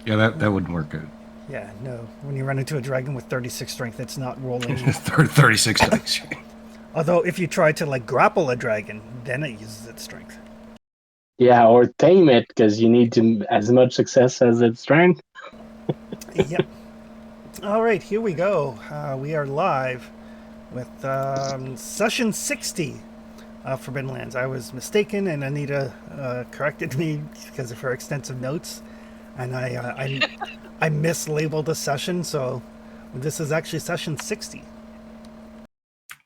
Yeah, that wouldn't work good. Yeah, no. When you run into a dragon with 36 strength, it's not rolling. 36 dice. Although, if you try to like grapple a dragon, then it uses its strength. Yeah, or tame it because you need to as much success as its strength. Yep. All right, here we go. We are live with session 60 of Forbidden Lands. I was mistaken, and Anita corrected me because of her extensive notes, and I mislabeled the session, so this is actually session 60.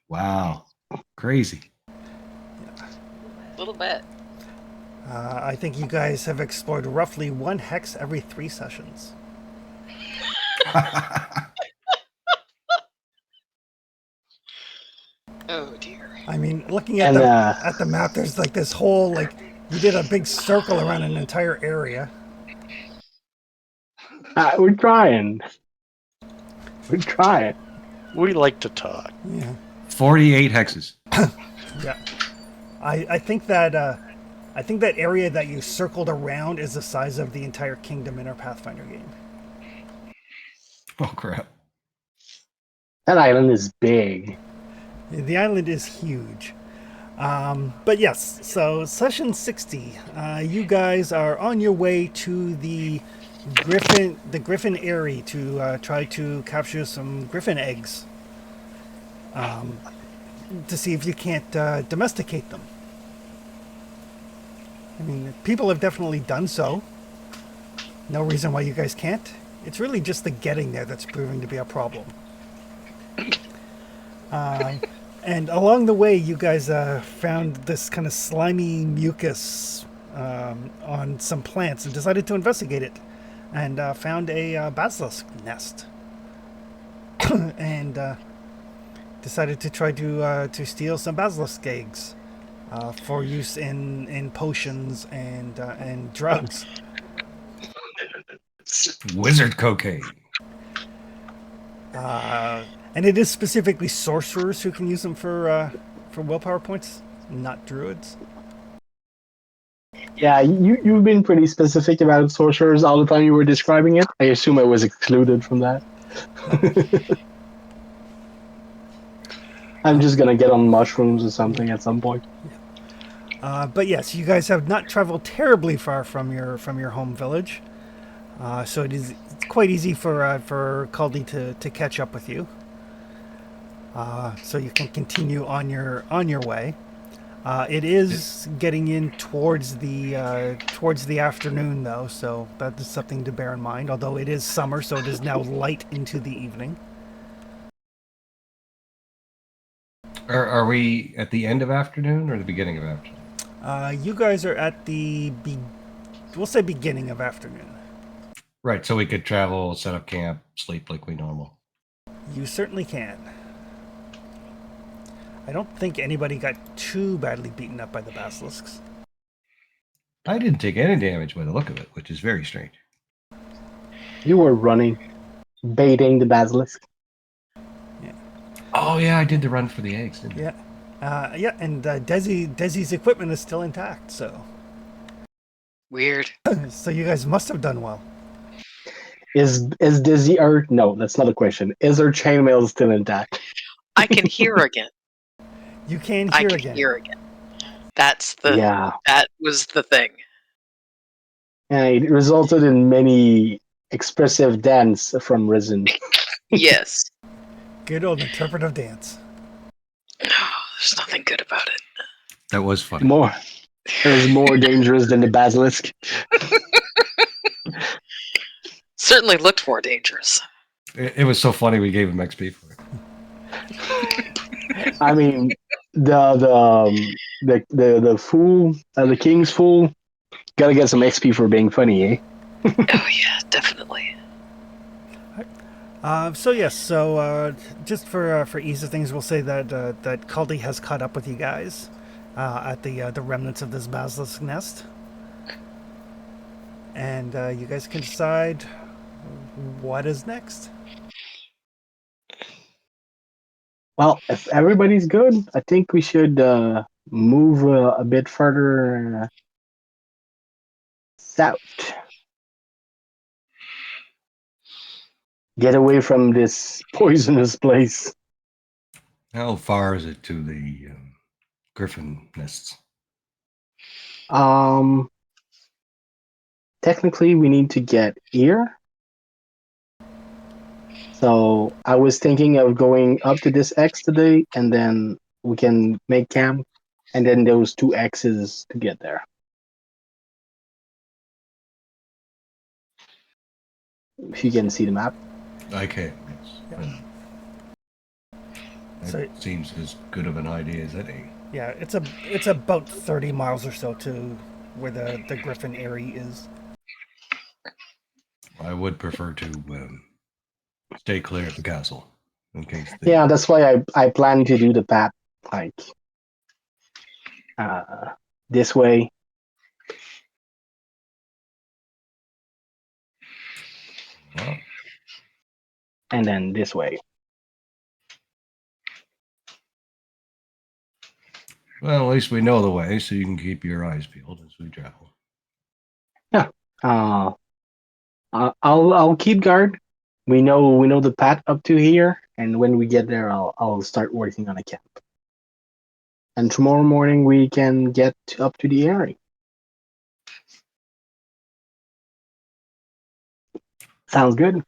Wow. Crazy. A little bit. I think you guys have explored roughly one hex every 3 sessions. Oh dear. I mean, looking And at the map, there's like this whole like you did a big circle around an entire area. we're trying. We're trying. We like to talk. Yeah, 48 hexes. yeah. I think that area that you circled around is the size of the entire kingdom in our Pathfinder game. Oh, crap. That island is big. The island is huge. But yes, so session 60, you guys are on your way to the Griffin Eyrie to try to capture some Griffin eggs. To see if you can't domesticate them. I mean, people have definitely done so. No reason why you guys can't. It's really just the getting there that's proving to be a problem. And along the way, you guys found this kind of slimy mucus on some plants and decided to investigate it. And found a basilisk nest. And decided to try to steal some basilisk eggs for use in potions and drugs. Wizard cocaine. And it is specifically sorcerers who can use them for willpower points, not druids. Yeah, you've been pretty specific about sorcerers all the time you were describing it. I assume I was excluded from that. I'm just gonna get on mushrooms or something at some point. But yes, you guys have not traveled terribly far from your home village, so it's quite easy for Caldi to catch up with you. So you can continue on your way. It is getting in towards the afternoon though, so that is something to bear in mind. Although it is summer, so it is now light into the evening. Are we at the end of afternoon or the beginning of afternoon? You guys are at we'll say beginning of afternoon. Right, so we could travel, set up camp, sleep like we normal. You certainly can. I don't think anybody got too badly beaten up by the basilisks. I didn't take any damage by the look of it, which is very strange. You were running, baiting the basilisk. Oh yeah, I did the run for the eggs, didn't I? Yeah, and Desi's equipment is still intact, so Weird. so you guys must have done well. Is Dizzy or no? That's not a question. Is her chainmail still intact? I can hear again. You can I hear can again. hear again. That's the Yeah. that was the thing. It resulted in many expressive dance from Risen. Yes. Good old interpretive dance. There's nothing good about it. That was funny. It was more dangerous than the basilisk. Certainly looked more dangerous. It was so funny we gave him XP for it. I mean, the fool, the king's fool, gotta get some XP for being funny, eh? Oh yeah, definitely. So just for ease of things, we'll say that that Caldi has caught up with you guys at the remnants of this basilisk nest, and you guys can decide what is next. Well, if everybody's good, I think we should move a bit further south. get away from this poisonous place. How far is it to the griffin nests? Technically, we need to get here. So I was thinking of going up to this X today, and then we can make camp, and then those 2 X's to get there. If you can see the map. I can, yes. Yeah. That So- seems as good of an idea as any. Yeah, it's about 30 miles or so to where the Griffin Eyrie is. I would prefer to stay clear of the castle in case they... Yeah, that's why I plan to do the path like this way. Well, And then this way. well, at least we know the way, so you can keep your eyes peeled as we travel. I'll keep guard. We know the path up to here, and when we get there, I'll start working on a camp. And tomorrow morning we can get up to the area. Sounds good.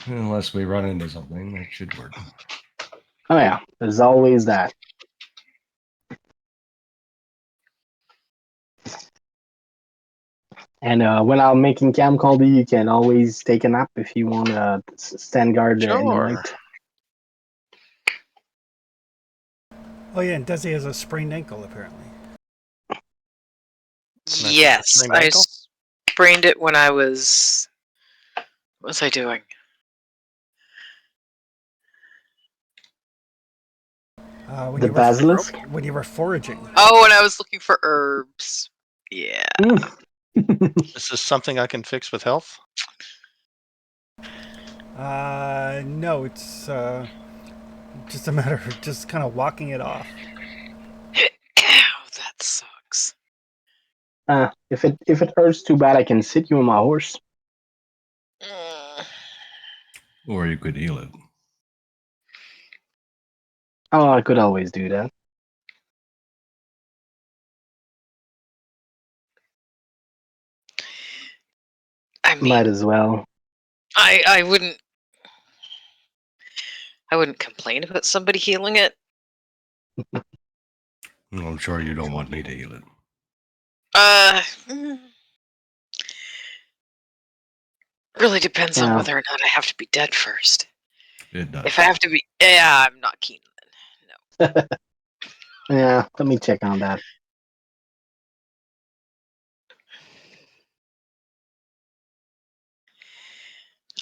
Unless we run into something, that should work. Oh yeah, there's always that. And when I'm making camp, Caldy, you can always take a nap if you want to stand guard in the Sure. night. Oh yeah, and Desi has a sprained ankle apparently. Yes, sprained I ankle? sprained it when I was. What was I doing? When The you were basilisk? when you were foraging. Oh, when I was looking for herbs. Yeah. Is this something I can fix with health? No, it's just a matter of just kind of walking it off. Ow, that sucks. If it hurts too bad, I can sit you on my horse. Mm. Or you could heal it. Oh, I could always do that. I mean, Might as well. I wouldn't complain about somebody healing it. I'm sure you don't want me to heal it. Really depends on Yeah. whether or not I have to be dead first. It does. If I have to be, yeah, I'm not keen then. No. Yeah, let me check on that.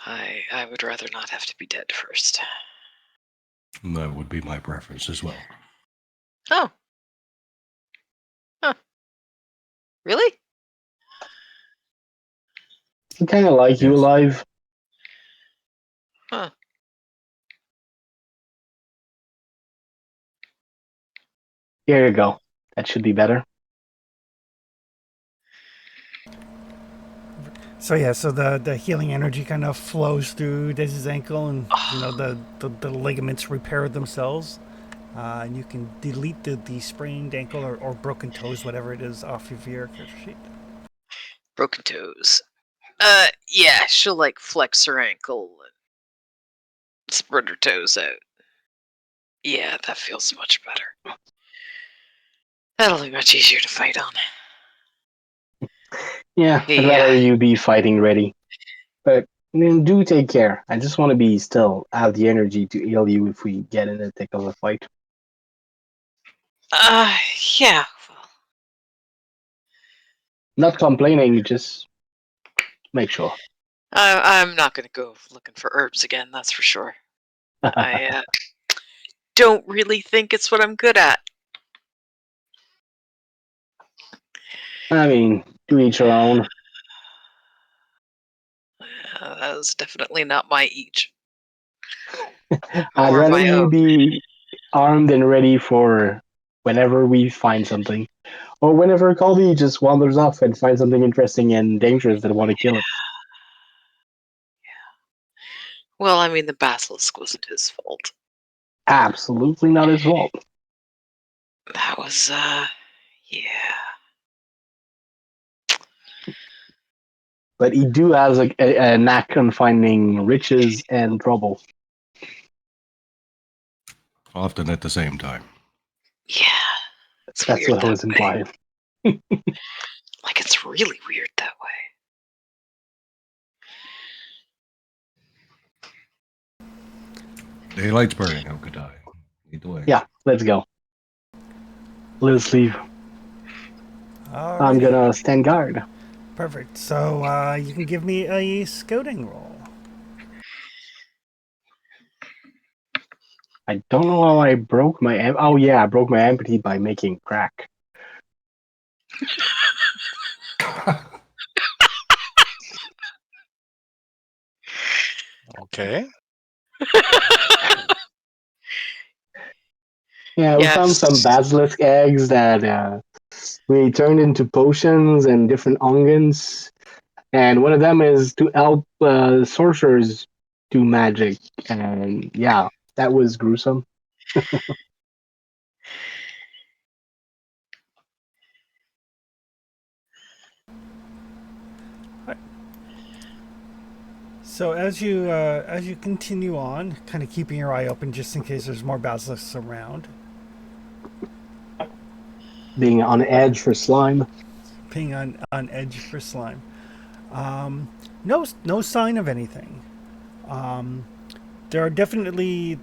I would rather not have to be dead first. That would be my preference as well. Oh. Huh. Really? I kind of like you Yes. alive. Huh. Here you go. That should be better. So yeah, so the healing energy kind of flows through Desi's ankle, and you know the ligaments repair themselves, and you can delete the sprained ankle or broken toes, whatever it is, off of your character sheet. Broken toes. Yeah, she'll like flex her ankle and spread her toes out. Yeah, that feels much better. That'll be much easier to fight on. Yeah, I'd Yeah. rather you be fighting ready. But do take care. I just want to be still have the energy to heal you if we get in the thick of a fight. Yeah. Well, Not complaining, just make sure. I'm not gonna go looking for herbs again. That's for sure. I don't really think it's what I'm good at. I mean, to each your own. That was definitely not my each. I'd Or rather my you own. be armed and ready for whenever we find something. Or whenever Caldy just wanders off and finds something interesting and dangerous that want to kill it. Well, I mean, the basilisk wasn't his fault. Absolutely not his fault. That was, yeah. But he do has a knack on finding riches and trouble. Often at the same time. Yeah. It's That's weird what I that was way. implying. Like, it's really weird that way. Daylight's burning. How could I? Lead the way. Yeah, let's go. Let's leave. I'm Alrighty. gonna stand guard. Perfect. So you can give me a scouting roll. I don't know how I broke my oh yeah, I broke my empathy by making crack. Okay. Yeah, we found Yes. some basilisk eggs that we turned into potions and different ongans. And one of them is to help sorcerers do magic. And yeah, that was gruesome. So as you continue on, kind of keeping your eye open just in case there's more basilisks around, Being on edge for slime. being on edge for slime. No sign of anything. There are definitely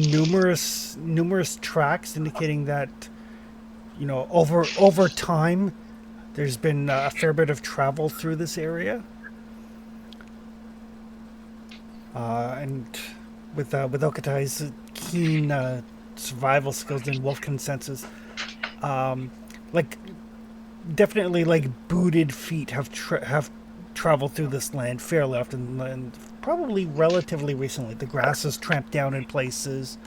numerous tracks indicating that, you know, over time there's been a fair bit of travel through this area. And with Okatai's keen survival skills and Wolfkin senses, like definitely like booted feet have traveled through this land fairly often, and probably relatively recently. The grass is tramped down in places.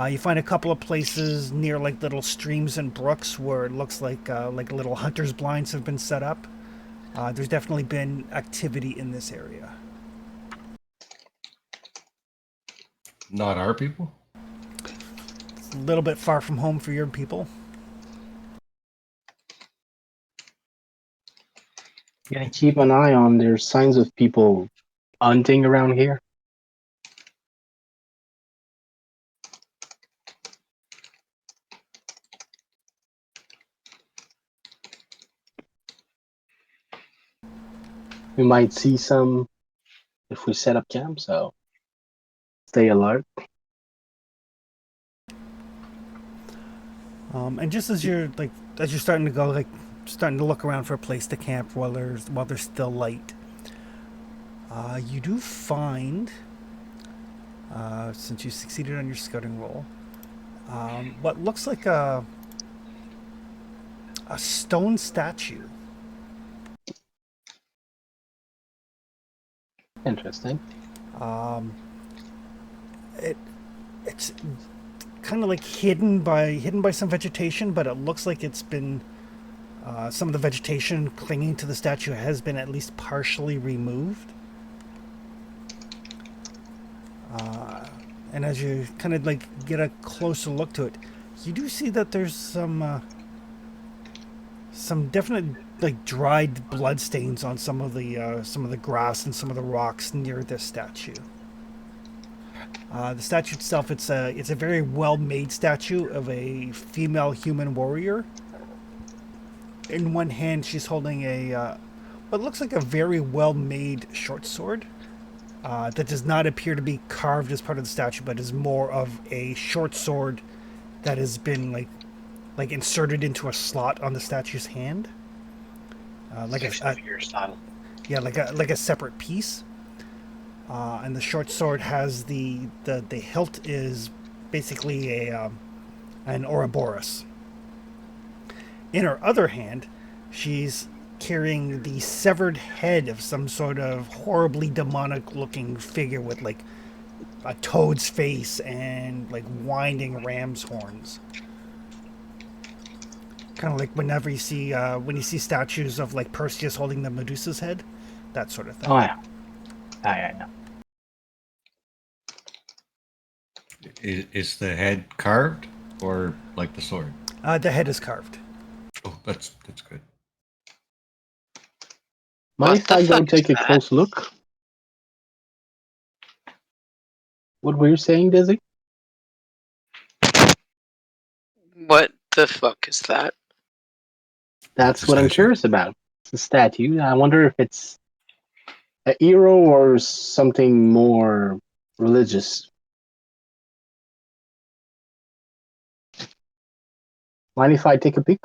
You find a couple of places near like little streams and brooks where it looks like little hunters' blinds have been set up. There's definitely been activity in this area. Not our people? It's a little bit far from home for your people. Gonna keep an eye on there's signs of people hunting around here. We might see some if we set up camp, so stay alert. And just as you're starting to go, like starting to look around for a place to camp while there's still light, you do find, since you succeeded on your scouting roll, what looks like a stone statue. Interesting. It's kind of like hidden by some vegetation, but it looks like it's been some of the vegetation clinging to the statue has been at least partially removed. And as you kind of like get a closer look to it, you do see that there's some definite like dried blood stains on some of the grass and some of the rocks near this statue. The statue itself, it's a very well-made statue of a female human warrior. In one hand, she's holding a what looks like a very well-made short sword that does not appear to be carved as part of the statue, but is more of a short sword that has been like inserted into a slot on the statue's hand, like a style. yeah, like a separate piece. And the short sword has the hilt is basically an Ouroboros. In her other hand, she's carrying the severed head of some sort of horribly demonic-looking figure with like a toad's face and like winding ram's horns. Kind of like whenever you see when you see statues of like Perseus holding the Medusa's head, that sort of thing. Oh yeah. Yeah. Is the head carved or like the sword? The head is carved. Oh, that's good. Mind What if the I go fuck take is a that? close look? What were you saying, Dizzy? What the fuck is that? That's a what I'm statue. curious about. It's a statue. I wonder if it's a hero or something more religious. Mind if I take a peek?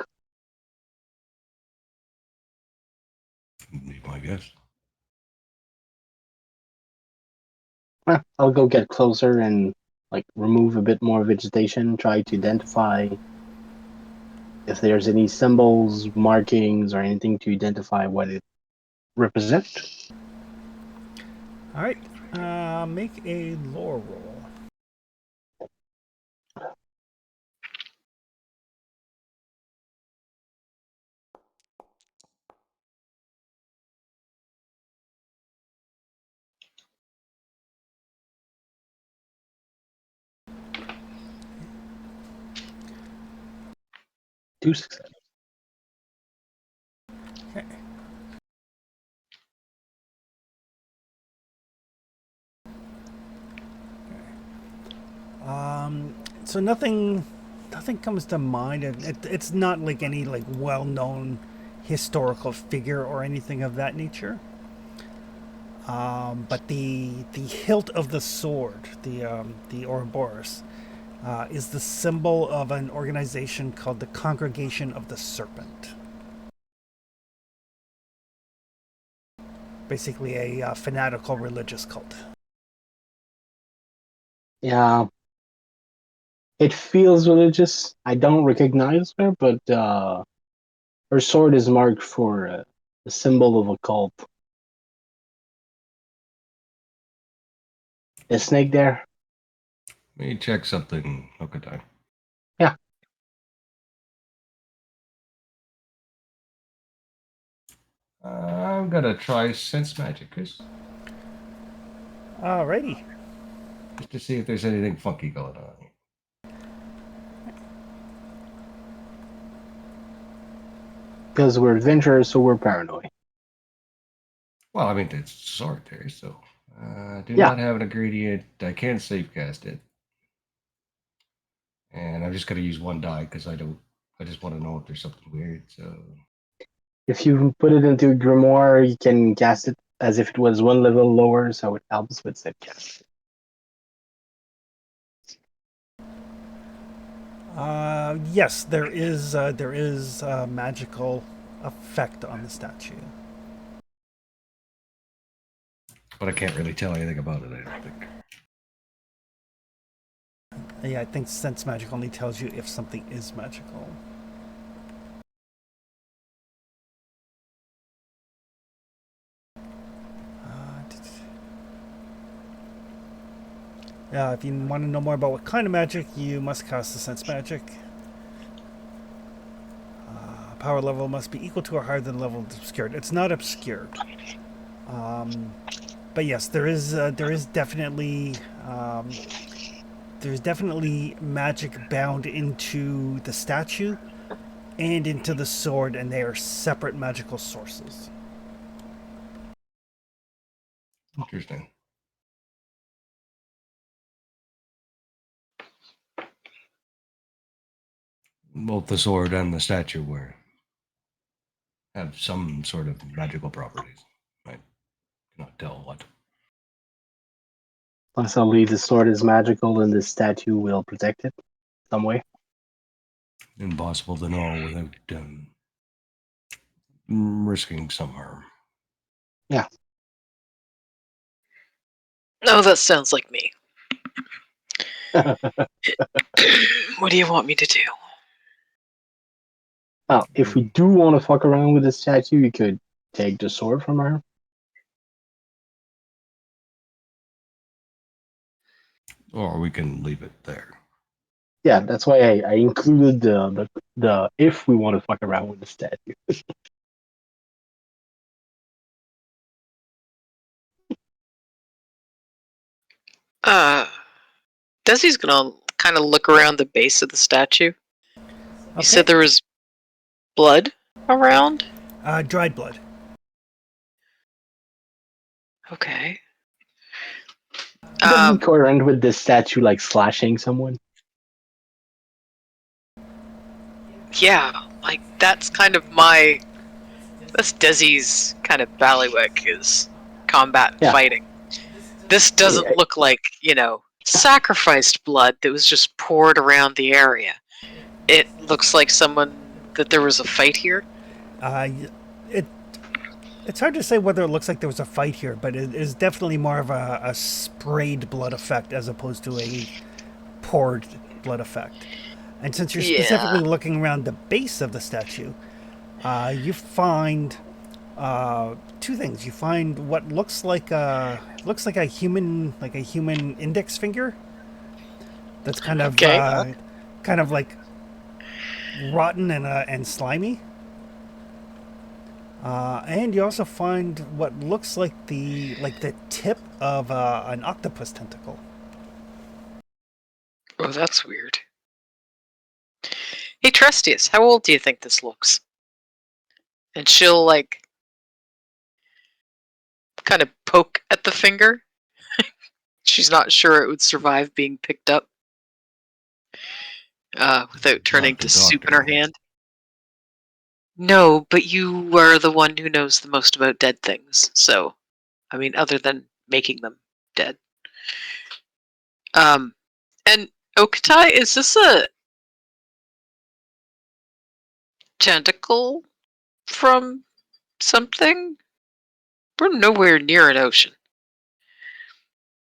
Be my guess. I'll go get closer and like remove a bit more vegetation, try to identify if there's any symbols, markings, or anything to identify what it represents. All right. Make a lore roll. Two success. Okay. So nothing comes to mind. It's not like any like well-known historical figure or anything of that nature. But the hilt of the sword, the Ouroboros, is the symbol of an organization called the Congregation of the Serpent. Basically, a fanatical religious cult. Yeah, it feels religious. I don't recognize her, but her sword is marked for a symbol of a cult. A snake there? Let me check something, Hokutai. Yeah. I'm gonna try sense magic, Chris, Alrighty. just to see if there's anything funky going on. Because we're adventurers, so we're paranoid. Well, I mean, it's sword there, so I do Yeah. not have an ingredient. I can't safe cast it, and I'm just gonna use one die because I don't. I just want to know if there's something weird. So If you put it into a grimoire, you can cast it as if it was one level lower, so it helps with safe cast. Yes, there is a magical effect on the statue. but I can't really tell anything about it. I don't think. Yeah, I think sense magic only tells you if something is magical. If you want to know more about what kind of magic, you must cast the sense magic. Power level must be equal to or higher than the level obscured. It's not obscured. But yes, there is definitely there's definitely magic bound into the statue and into the sword, and they are separate magical sources. Interesting. Both the sword and the statue have some sort of magical properties. I cannot tell what. Possibly the sword is magical and the statue will protect it some way. Impossible to know without risking some harm. Yeah. No, that sounds like me. What do you want me to do? Well, if we do want to fuck around with the statue, we could take the sword from her. Or we can leave it there. Yeah, that's why I included the if we want to fuck around with the statue. Uh, Desi's gonna kind of look around the base of the statue. You Okay. said there was blood around? Dried blood. Okay. Would that be coherent with this statue like slashing someone? Yeah, like that's kind of that's Desi's kind of bailiwick is combat and Yeah. fighting. This doesn't Yeah. look like, sacrificed blood that was just poured around the area. It looks like that there was a fight here. It's hard to say whether it looks like there was a fight here, but it is definitely more of a sprayed blood effect as opposed to a poured blood effect. And since you're specifically looking around the base of the statue, you find two things. You find what looks like a human index finger. That's kind of like rotten and slimy. And you also find what looks like the tip of an octopus tentacle. Oh, that's weird. Hey, Trustius, how old do you think this looks? And she'll, kind of poke at the finger. She's not sure it would survive being picked up without turning to soup in her hand. No, but you are the one who knows the most about dead things. So, I mean, other than making them dead. And Okatai, is this a tentacle from something? We're nowhere near an ocean.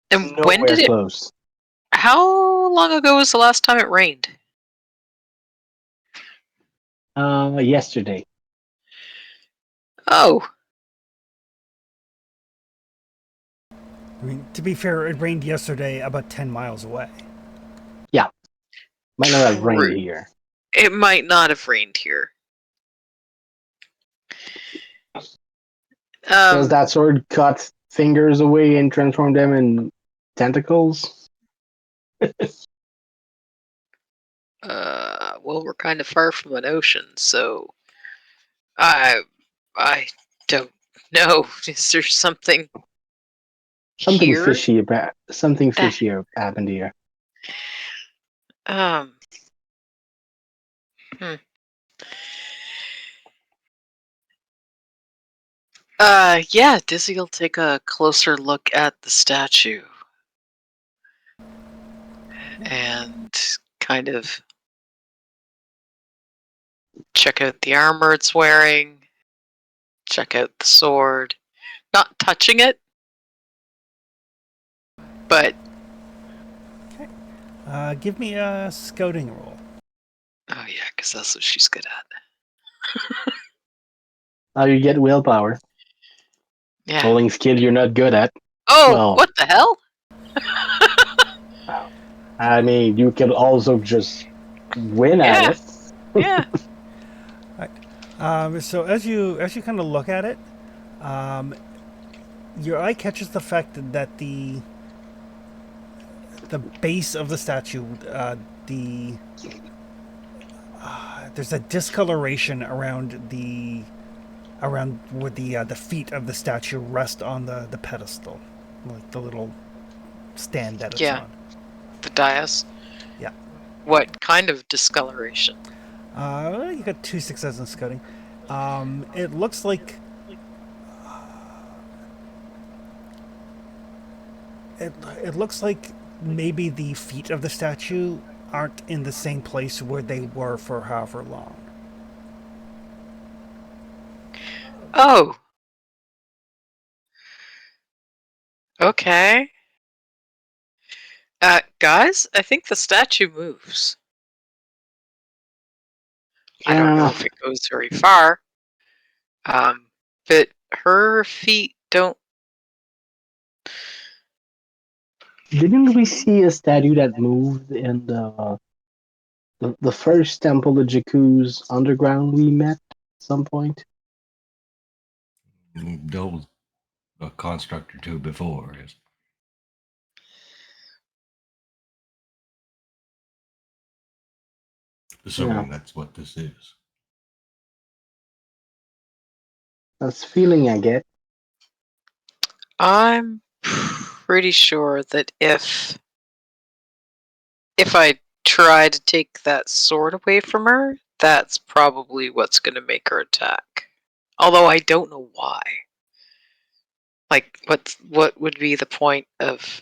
And when did it? Close. How long ago was the last time it rained? Yesterday. Oh. I mean, to be fair, it rained yesterday about 10 miles away. Yeah. Might not have True. rained here. It might not have rained here. Does that sword cut fingers away and transform them in tentacles? Well, we're kind of far from an ocean, so I don't know. Is there something here? Fishy about something fishy happened here. Yeah, Dizzy will take a closer look at the statue. And kind of check out the armor it's wearing. Check out the sword. Not touching it. But... Okay. Give me a scouting roll. Oh yeah, because that's what she's good at. Now you get willpower. Yeah. Rolling skill you're not good at. Oh, well, what the hell? I mean, you can also just win at it. Yeah. So as you kind of look at it, your eye catches the fact that the base of the statue, there's a discoloration around where the feet of the statue rest on the pedestal, like the little stand that it's on. The dais. Yeah. What kind of discoloration? You got 2 successes in scouting. It looks like it looks like maybe the feet of the statue aren't in the same place where they were for however long. Oh. Okay. Guys, I think the statue moves. I don't know if it goes very far. But her feet don't... Didn't we see a statue that moved in the first temple of Jakku's underground we met at some point? There was a construct or two before. Yes. Assuming that's what this is. That's the feeling I get. I'm pretty sure that if I try to take that sword away from her, that's probably what's going to make her attack. Although I don't know why. Like, what would be the point of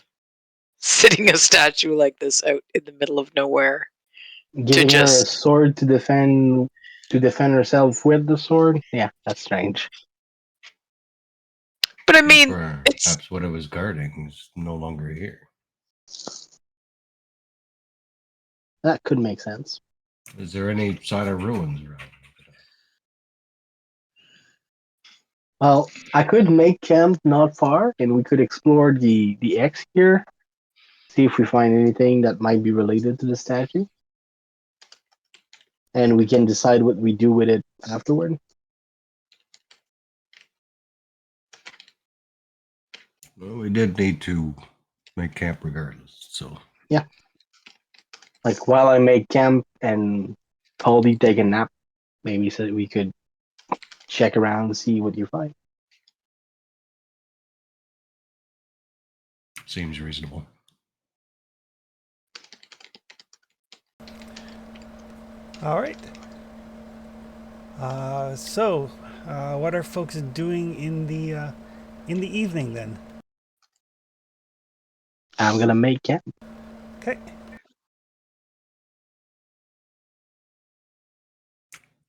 sitting a statue like this out in the middle of nowhere? Giving her a just- sword to defend herself with the sword. Yeah, that's strange. But I mean, it's Perhaps what it was guarding is no longer here. That could make sense. Is there any sign of ruins around? Well, I could make camp not far, and we could explore the X here, see if we find anything that might be related to the statue, and we can decide what we do with it afterward. Well, we did need to make camp regardless, so. Yeah. Like while I make camp and Caldy take a nap, maybe so that we could check around and see what you find. Seems reasonable. All right. So, what are folks doing in the evening then? I'm gonna make camp. Okay.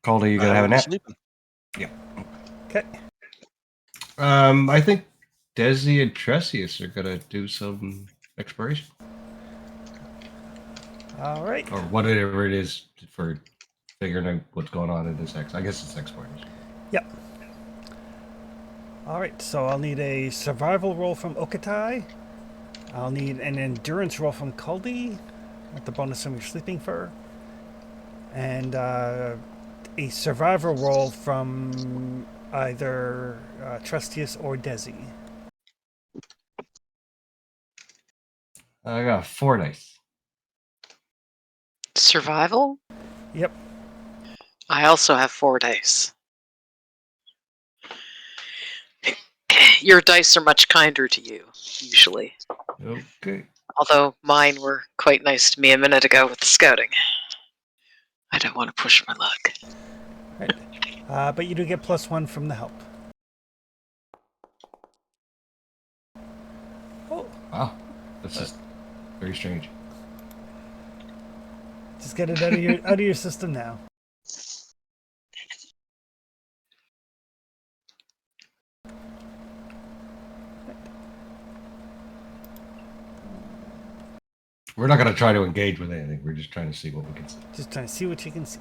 Calder, you gotta have a nap. Sleeping. Yeah. Okay. I think Desi and Tresius are gonna do some exploration. All right. Or whatever it is for figuring out what's going on in this I guess it's exploration. Yep. All right. So I'll need a survival roll from Okatai. I'll need an endurance roll from Caldy, with the bonus from your sleeping fur, and a survivor roll from either Trustius or Desi. I got 4 dice. survival. Yep. I also have 4 dice. Your dice are much kinder to you, usually. Okay. Although mine were quite nice to me a minute ago with the scouting. I don't want to push my luck. Right. But you do get +1 from the help. Oh, Wow. That's just very strange. just get it out of your system now. We're not gonna try to engage with anything. We're just trying to see what we can see. Just trying to see what you can see.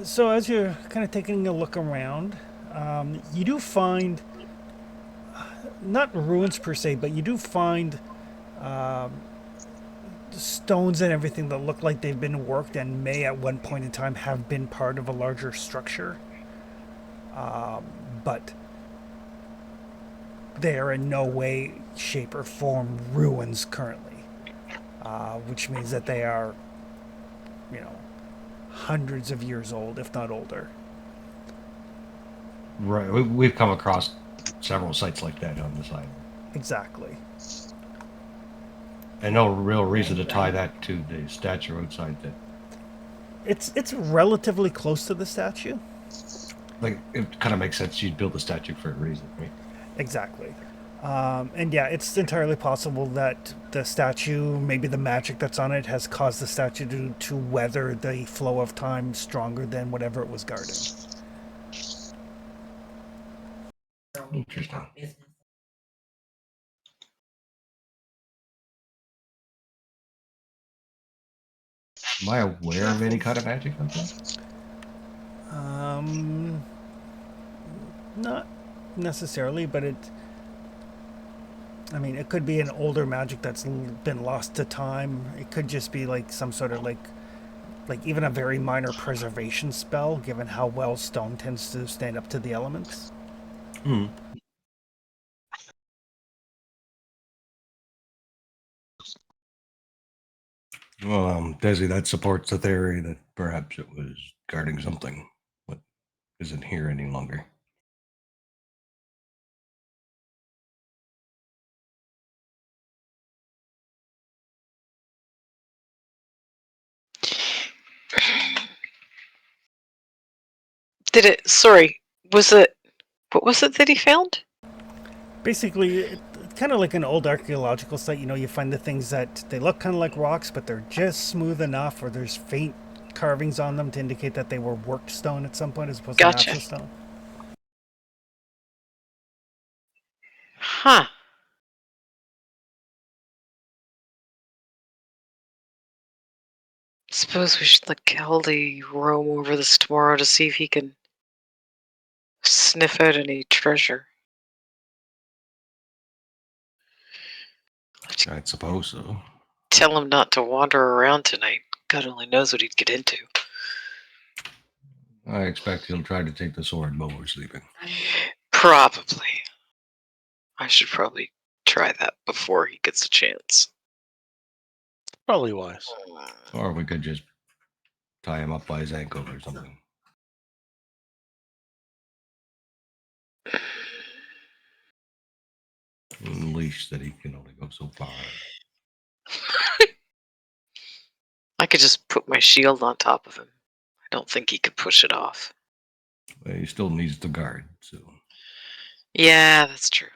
So as you're kind of taking a look around, you do find, not ruins per se, but you do find stones and everything that look like they've been worked and may at one point in time have been part of a larger structure. But they are in no way, shape, or form ruins currently, which means that they are, hundreds of years old, if not older. Right. We've come across several sites like that on this island. Exactly. And no real reason to tie that to the statue outside that. It's relatively close to the statue. Like, it kind of makes sense you'd build a statue for a reason, right? Exactly. And yeah, it's entirely possible that the statue, maybe the magic that's on it, has caused the statue to weather the flow of time stronger than whatever it was guarding. Interesting. Am I aware of any kind of magic out there? Not necessarily, but I mean, it could be an older magic that's been lost to time. It could just be like some sort of like even a very minor preservation spell, given how well stone tends to stand up to the elements. Hmm. Well, Desi, that supports the theory that perhaps it was guarding something, but isn't here any longer. Did it? Sorry, was it? What was it that he found? Basically, it's kind of like an old archaeological site. You know, you find the things that they look kind of like rocks, but they're just smooth enough, or there's faint carvings on them to indicate that they were worked stone at some point as opposed Gotcha. to natural stone. Huh. Suppose we should let Kelly roam over this tomorrow to see if he can sniff out any treasure. I suppose so. Tell him not to wander around tonight. God only knows what he'd get into. I expect he'll try to take the sword while we're sleeping. Probably. I should probably try that before he gets a chance. Probably wise. Or we could just tie him up by his ankle or something. Leash that he can only go so far. I could just put my shield on top of him. I don't think he could push it off. But he still needs the guard, so. Yeah, that's true.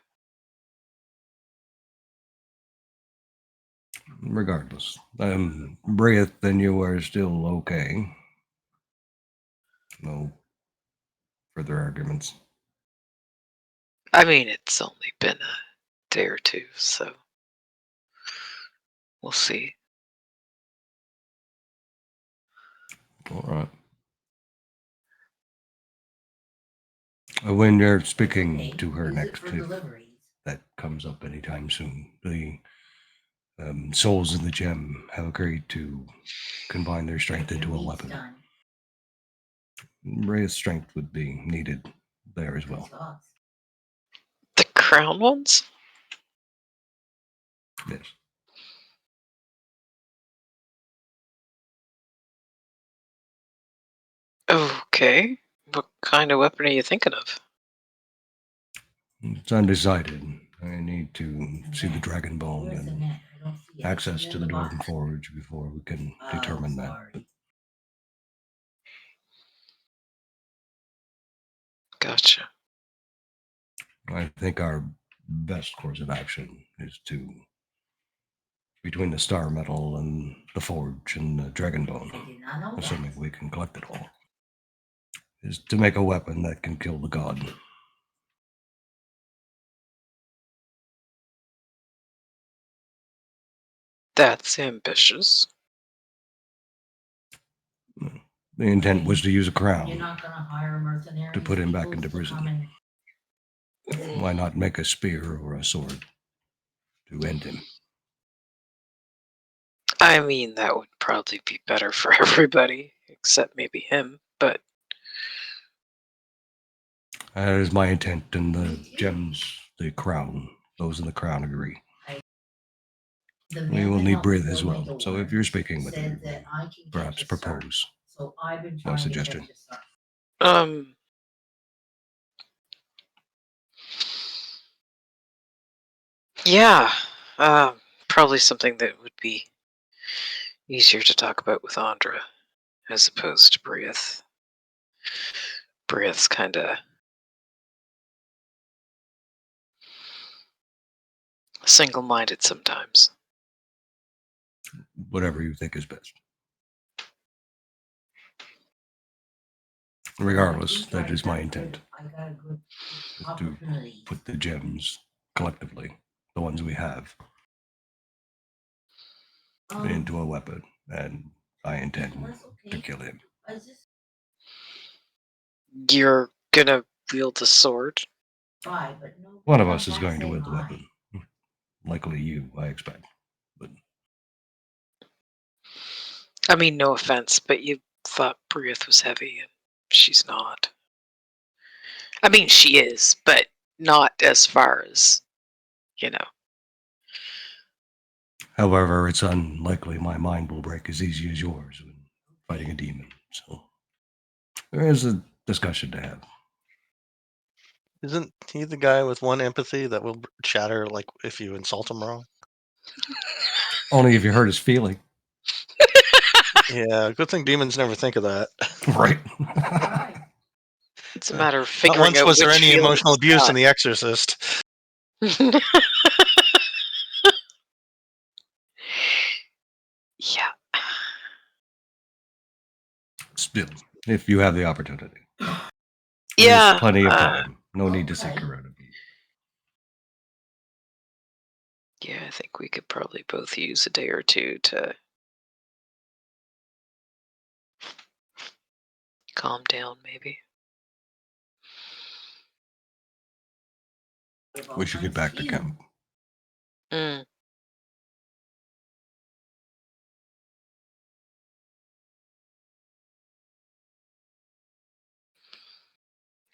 Regardless, Briath and you are still okay. No further arguments. I mean, it's only been a day or two, so we'll see. All right. When you're speaking to her next, if that comes up anytime soon, the souls in the gem have agreed to combine their strength into a weapon. Briath's strength would be needed there as well. The crown ones? Yes. Okay. What kind of weapon are you thinking of? It's undecided. I need to see the dragon bone and access to the Dwarven Forge before we can determine that. But Gotcha. I think our best course of action is to, between the star metal and the forge and the dragon bone, assuming we can collect it all, is to make a weapon that can kill the god. That's ambitious. The intent was to use a You're crown not gonna hire mercenaries. to put him back people into to prison. come and- Why not make a spear or a sword to end him? I mean, that would probably be better for everybody, except maybe him, but That is my intent, and the gems, the crown, those in the crown agree. The We man will that need helped me Brith build as my well. So door if you're speaking with said him, that I can get perhaps you started. propose. So I've been My trying to suggestion. get you started. yeah, probably something that would be easier to talk about with Andra as opposed to Briath. Briath's kind of single-minded sometimes. Whatever you think is best. Regardless, that is my intent. I got a good Is to opportunity. put the gems collectively, the ones we have, into a weapon, and I intend that's to okay. kill him. I just You're gonna wield a sword? try, but no. One of us is going to wield the weapon. likely you, I expect. But I mean, no offense, but you thought Brieth was heavy, and she's not. I mean, she is, but not as far as, you know. however, it's unlikely my mind will break as easy as yours when fighting a demon. So there is a discussion to have. Isn't he the guy with one empathy that will shatter like if you insult him wrong? Only if you hurt his feeling, Yeah, good thing demons never think of that. right? Right. It's a matter of Not figuring once out was there which any feelings emotional it's abuse got. in The Exorcist. Yeah. Still, if you have the opportunity, Yeah. there's plenty of time. No need to seek Okay. a remedy. Yeah, I think we could probably both use a day or two to calm down, maybe. We should get back to camp. Mm.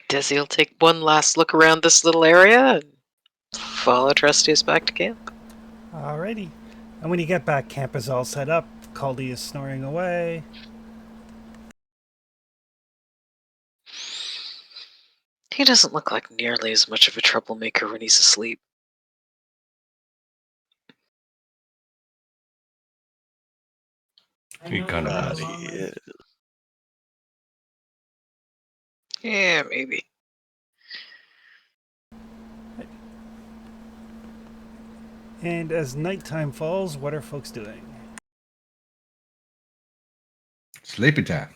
Desi will take one last look around this little area and follow Trustius back to camp. Alrighty. And when you get back, camp is all set up. Caldy is snoring away. He doesn't look like nearly as much of a troublemaker when he's asleep. I He know kind of you're does. alone. Yeah. Yeah, maybe. And as nighttime falls, what are folks doing? Sleepy time.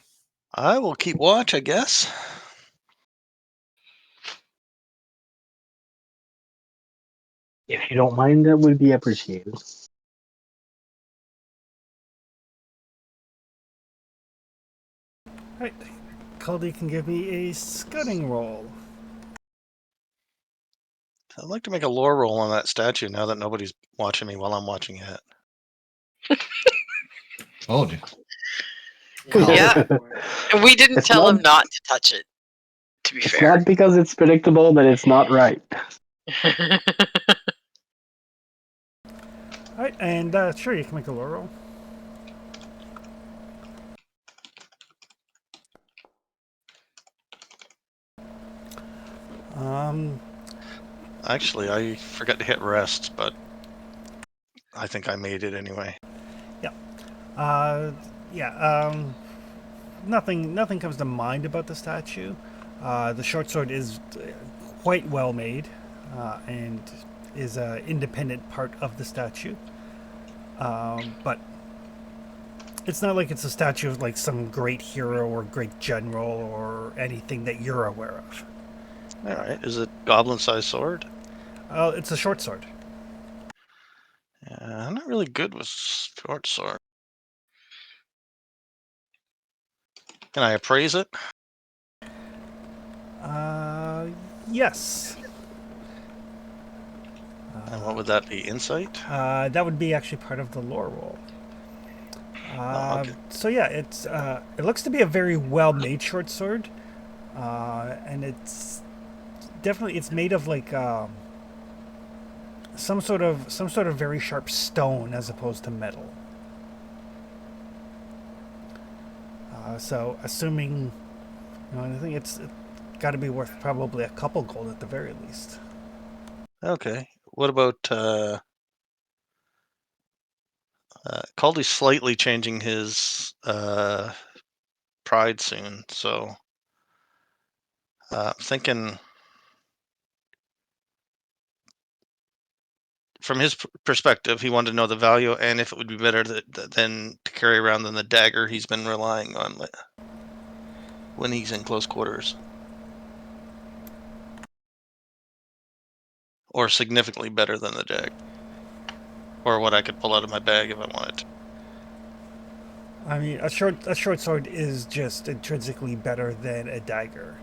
I will keep watch, I guess. If you don't mind, that would be appreciated. Alright. Caldy can give me a scouting roll. I'd like to make a lore roll on that statue now that nobody's watching me while I'm watching it. Told you. Yeah. And we didn't It's tell him not- not to touch it, to be It's fair. not because it's predictable that it's not right. Alright, and sure, you can make a lore roll. Um, Actually, I forgot to hit rest, but I think I made it anyway. nothing comes to mind about the statue. The short sword is quite well made, and is an independent part of the statue. But it's not like it's a statue of like some great hero or great general or anything that you're aware of. All right, is it goblin-sized sword? It's a short sword. Yeah, I'm not really good with short sword. Can I appraise it? Yes. And what would that be? Insight? That would be actually part of the lore roll. Okay. So yeah, it looks to be a very well-made short sword, and it's made of like some sort of very sharp stone as opposed to metal. So assuming, I think it's got to be worth probably a couple gold at the very least. Okay. What about Caldy's slightly changing his pride soon, so thinking from his perspective, he wanted to know the value and if it would be better than to carry around than the dagger he's been relying on when he's in close quarters. Or significantly better than the dagger. Or what I could pull out of my bag if I wanted to. I mean, a short sword is just intrinsically better than a dagger.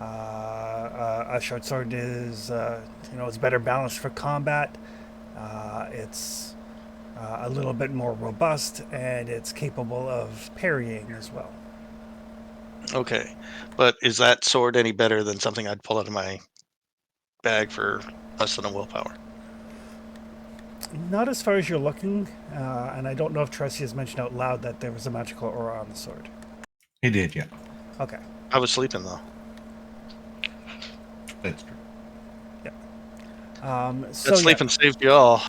A short sword is, it's better balanced for combat. It's a little bit more robust, and it's capable of parrying as well. Okay, but is that sword any better than something I'd pull out of my bag for less than a willpower? Not as far as you're looking, and I don't know if Tressie has mentioned out loud that there was a magical aura on the sword. He did, yeah. Okay. I was sleeping though. That's true. So That yeah. sleeping saved you all.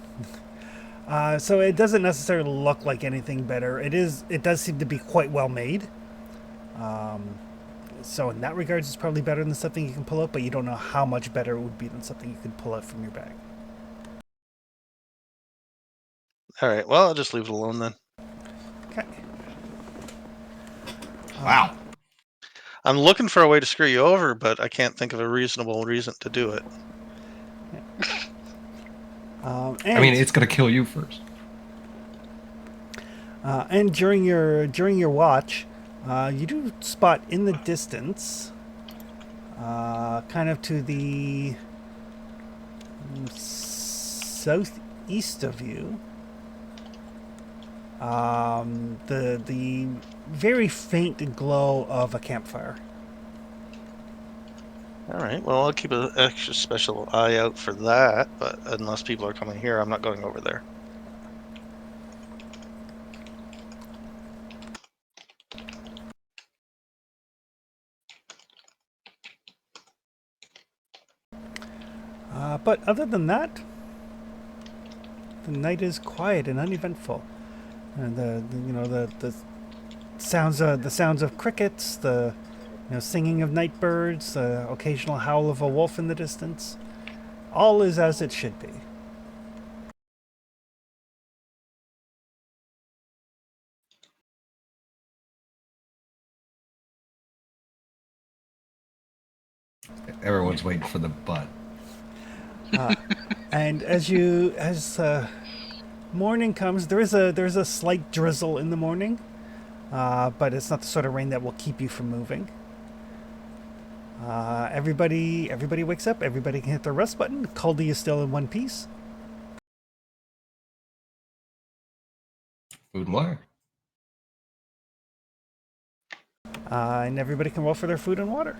So it doesn't necessarily look like anything better. It does seem to be quite well made. So in that regards, it's probably better than something you can pull out, but you don't know how much better it would be than something you could pull out from your bag. All right, well, I'll just leave it alone then. Okay. Wow. I'm looking for a way to screw you over, but I can't think of a reasonable reason to do it. And, I mean, it's going to kill you first. and during your watch, you do spot in the distance, kind of to the southeast of you, the very faint glow of a campfire. All right, well, I'll keep an extra special eye out for that, but unless people are coming here, I'm not going over there. But other than that, the night is quiet and uneventful, and the sounds of crickets, the singing of night birds, the occasional howl of a wolf in the distance, all is as it should be. Everyone's waiting for the butt. And as morning comes, there's a slight drizzle in the morning, but it's not the sort of rain that will keep you from moving. Everybody wakes up. Everybody can hit the rest button. Caldy is still in one piece. Food and water. And everybody can roll for their food and water.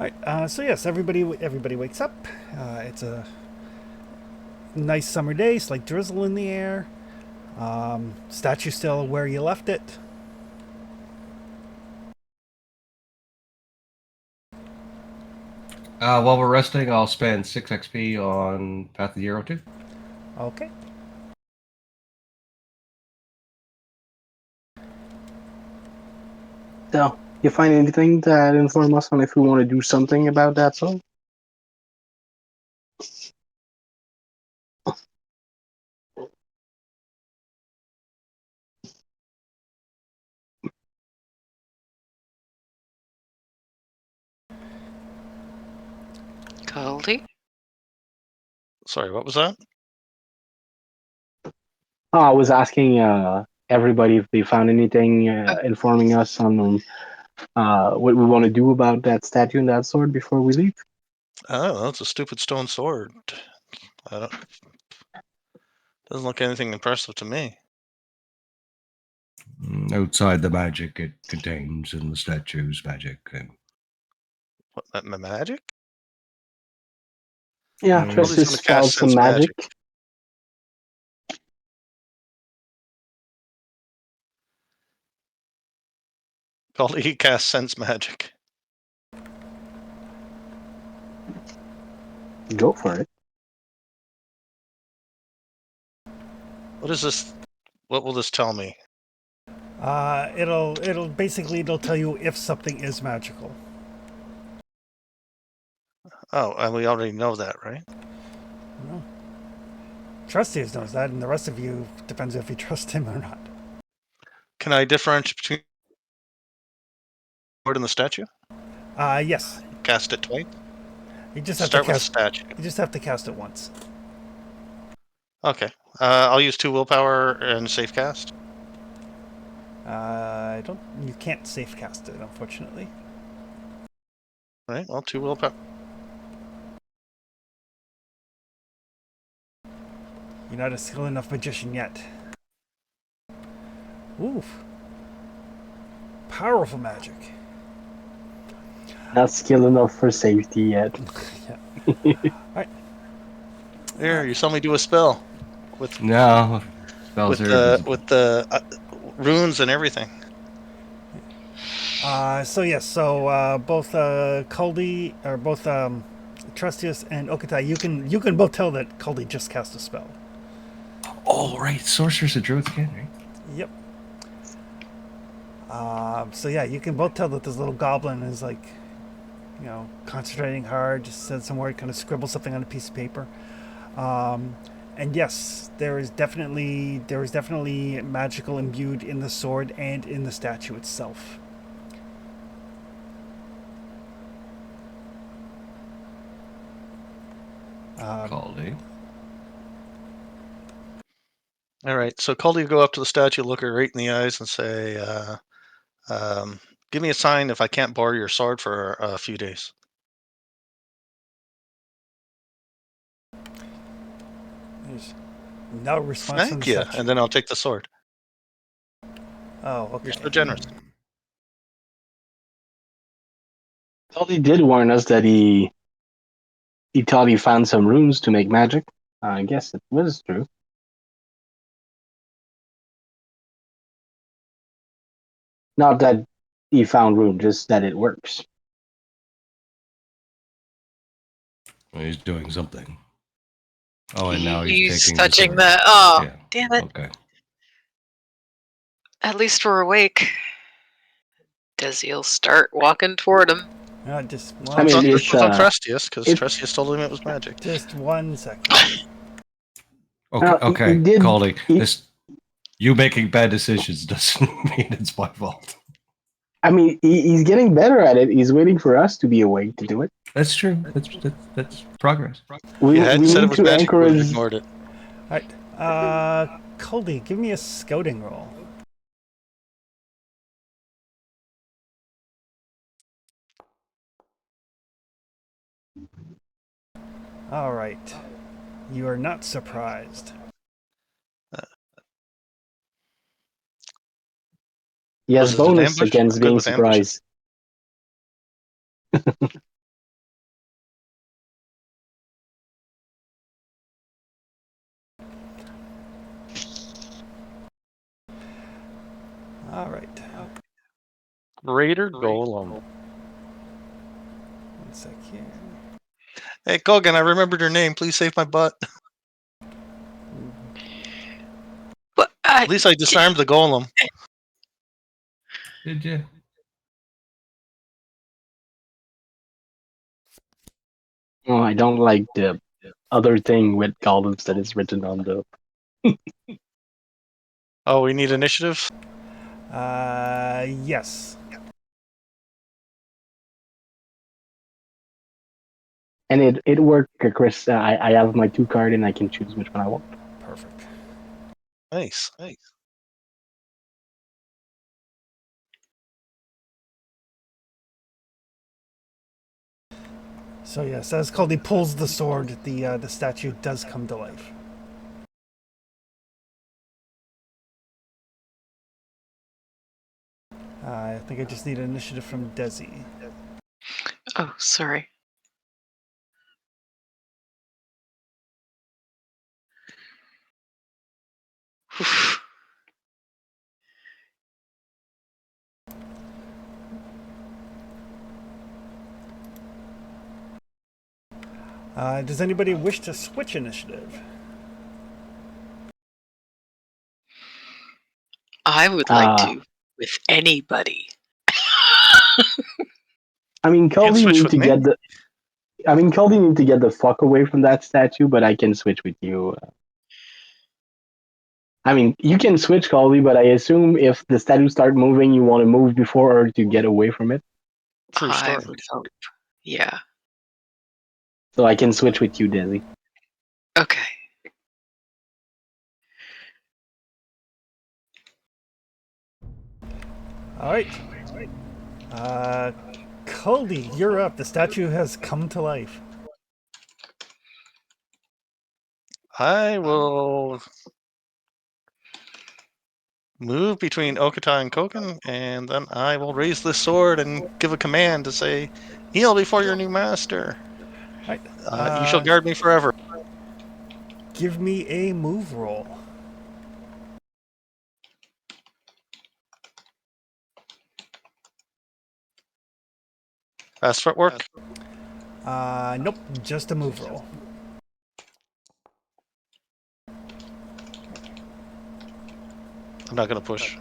All right. So yes, everybody wakes up. It's a nice summer day. Slight drizzle in the air. Statue still where you left it. While we're resting, I'll spend 6 XP on Path of the Hero 2. Okay. So, you find anything that inform us on if we want to do something about that song? Caldy? Sorry, what was that? Oh, I was asking everybody if they found anything informing us on what we want to do about that statue and that sword before we leave. Oh, it's a stupid stone sword. I don't. Doesn't look anything impressive to me. Outside the magic it contains and the statue's magic. And What, magic? Yeah, Mm. Triss Caldy's gonna has spelled cast some sense magic. Caldy casts sense magic. Go for it. What is this? What will this tell me? It'll tell you if something is magical. Oh, and we already know that, right? No. Trustius knows that, and the rest of you depends if you trust him or not. Can I differentiate between the sword and the statue? Yes. Cast it twice. You just have Start to with the cast. statue. You just have to cast it once. Okay. I'll use 2 willpower and safe cast. I don't. You can't safe cast it, unfortunately. All right. Well, 2 willpower. You're not a skilled enough magician yet. Oof. Powerful magic. Not skilled enough for safety yet. Here, you saw me do a spell with No, spells are invisible. with the runes and everything. So yes. So both Kaldi or both Trustius and Okatai, you can both tell that Kaldi just cast a spell. Oh, right. Sorcerers and druids again, right? Yep. So yeah, you can both tell that this little goblin is like, you know, concentrating hard, just said some word, kind of scribble something on a piece of paper. And yes, there is definitely magical imbued in the sword and in the statue itself. Caldy. All right. So Caldy will go up to the statue, look her right in the eyes, and say, "Give me a sign if I can't borrow your sword for a few days." There's no response from Thank the you. statue. And then I'll take the sword. Oh, okay. You're so generous. Tolly did warn us that he thought he found some runes to make magic. I guess it was true. Not that he found rune, just that it works. Well, he's doing something. Oh, and now he's He's taking touching the sword. the. Oh, Yeah. damn it! Okay. At least we're awake. Desi'll start walking toward him. Just This one. I mean, one's it's, on Trustius because it- Trustius told him it was magic. Just 1 second. Okay. Now, Okay. he did- Caldy. he- This. You making bad decisions doesn't mean it's my fault. I mean, he's getting better at it. He's waiting for us to be awake to do it. That's true. That's progress. If you hadn't said it need was to magic, we would have encourage. ignored it. All right. Kaldi, give me a scouting roll. All right. You are not surprised. He has Was it an bonus ambush? against I'm good being with ambushes. surprised. All right. Raider Golem. 1 sec here. Hey, Kogan, I remembered your name. Please save my butt. But At least I disarmed the golem. Did you? Oh, I don't like the other thing with golems that is written on the. Oh, we need initiative? Yes. And it worked, Chris. I have my 2 card and I can choose which one I want. Perfect. Nice. So yes, as Kaldi pulls the sword, the statue does come to life. I think I just need an initiative from Desi. oh, sorry. Does anybody wish to switch initiative? I would like to with anybody. I mean, Can't Caldy switch need with to me? get the. I mean, Caldy need to get the fuck away from that statue, but I can switch with you. I mean, you can switch Caldy, but I assume if the statue start moving, you want to move before her to get away from it. True I story. would hope. Yeah. So I can switch with you, Desi. Okay. All right. Caldy, you're up. The statue has come to life. I will move between Okata and Koken, and then I will raise the sword and give a command to say, "Kneel before your new master. All You shall right. guard me forever." Give me a move roll. Fast footwork. Nope, just a move roll. I'm not gonna push.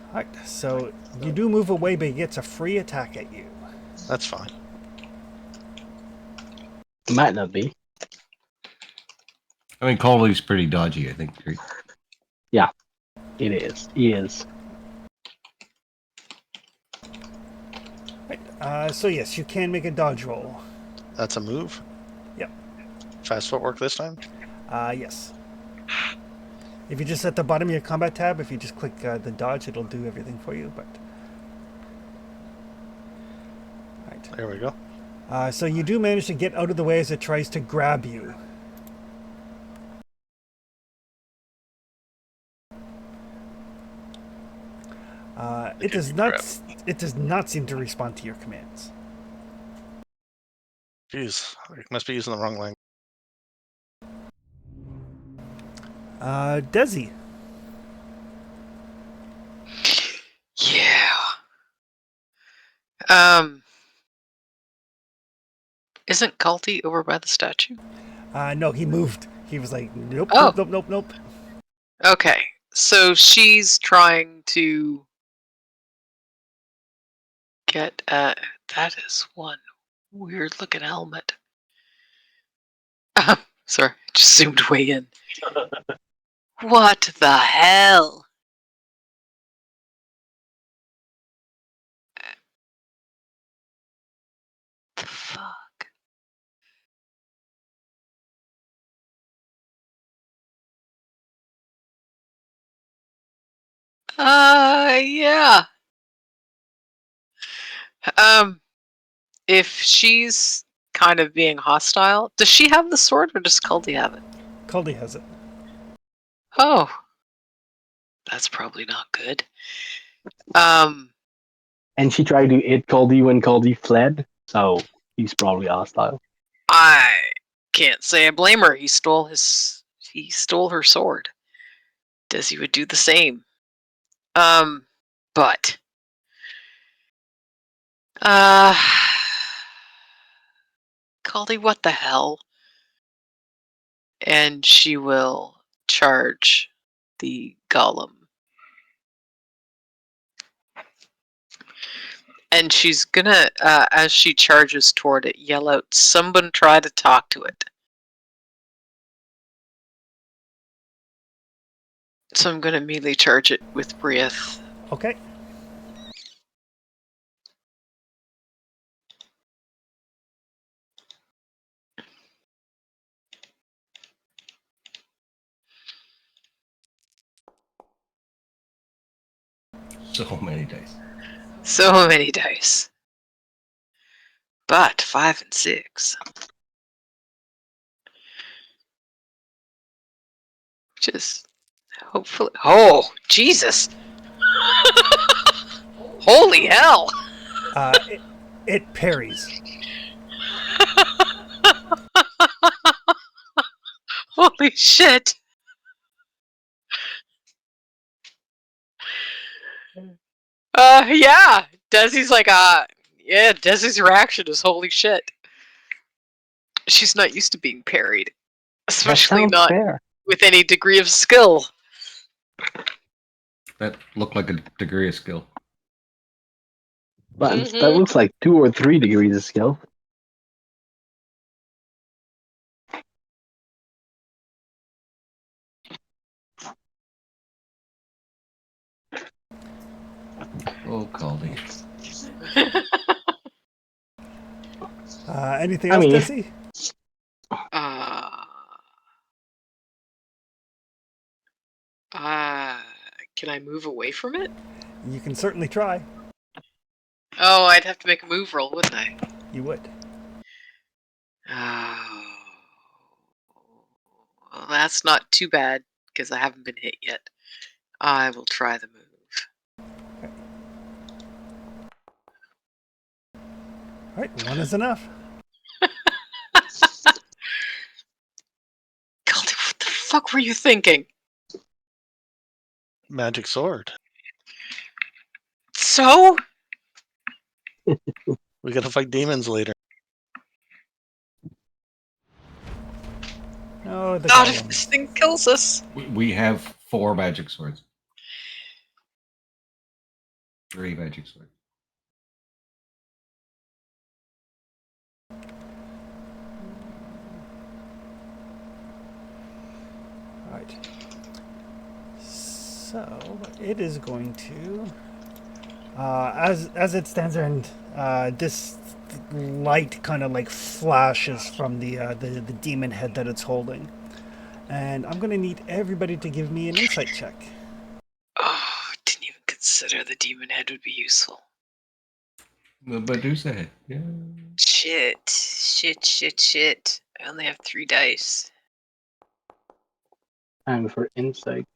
All right. So you do move away, but he gets a free attack at you. That's fine. Might not be. I mean, Caldy's pretty dodgy, I think. It is. He is. Right. So yes, you can make a dodge roll. That's a move. Yep. Fast footwork this time. Yes. If you just at the bottom of your combat tab, if you just click the dodge, it'll do everything for you. But right. There we go. So you do manage to get out of the way as it tries to grab you. It does not. It does not seem to respond to your commands. Jeez, I must be using the wrong language. Desi. Yeah. Isn't Culty over by the statue? No, he moved. He was like, nope, Oh. nope. Okay. So she's trying to get that is one weird looking helmet. Sorry, just zoomed way in. What the hell? The fuck? Yeah. If she's kind of being hostile, does she have the sword or does Culty have it? Caldy has it. Oh. That's probably not good. Um, And she tried to hit Caldy when Caldy fled, so he's probably hostile. I can't say I blame her. He stole her sword. Desi would do the same. But Caldy, what the hell? And she will charge the golem. And she's gonna, as she charges toward it, yell out, "Someone try to talk to it." So I'm gonna immediately charge it with Breath. Okay. So many dice. So many dice. But 5 and 6. Which is hopefully. Oh, Jesus! Holy hell! It parries. Holy shit! Yeah! Desi's like, yeah, Desi's reaction is holy shit. She's not used to being parried. Especially That sounds not fair. with any degree of skill. That looked like a degree of skill. But that looks like 2 or 3 degrees of skill. Anything I else, mean- Desi? Uh, can I move away from it? You can certainly try. Oh, I'd have to make a move roll, wouldn't I? You would. Oh, well, that's not too bad because I haven't been hit yet. I will try the move. All right, one is enough. God, what the fuck were you thinking? Magic sword. So? We gotta fight demons later. Oh, the God, if golems. this thing kills us. We have 4 magic swords. 3 magic swords. All right. So it is going to, as it stands there, and this light kind of like flashes from the demon head that it's holding, and I'm going to need everybody to give me an insight check. Oh, didn't even consider the demon head would be useful. The Medusa head. Yeah. Shit. I only have 3 dice. Time for insight.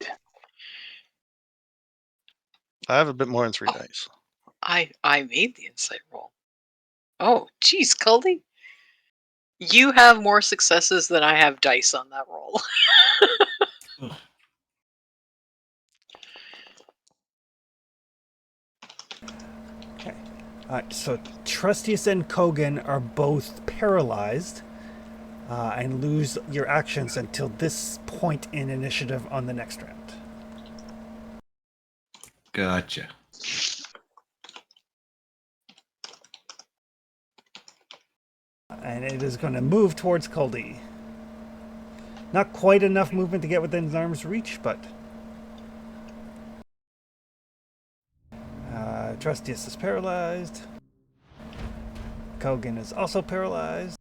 I have a bit more than 3 dice. I made the insight roll. Oh, geez, Cully. You have more successes than I have dice on that roll. Okay. All right. So Trustius and Kogan are both paralyzed and lose your actions until this point in initiative on the next round. Gotcha. And it is going to move towards Kuldi. Not quite enough movement to get within his arm's reach, but Trustius is paralyzed. Kogan is also paralyzed.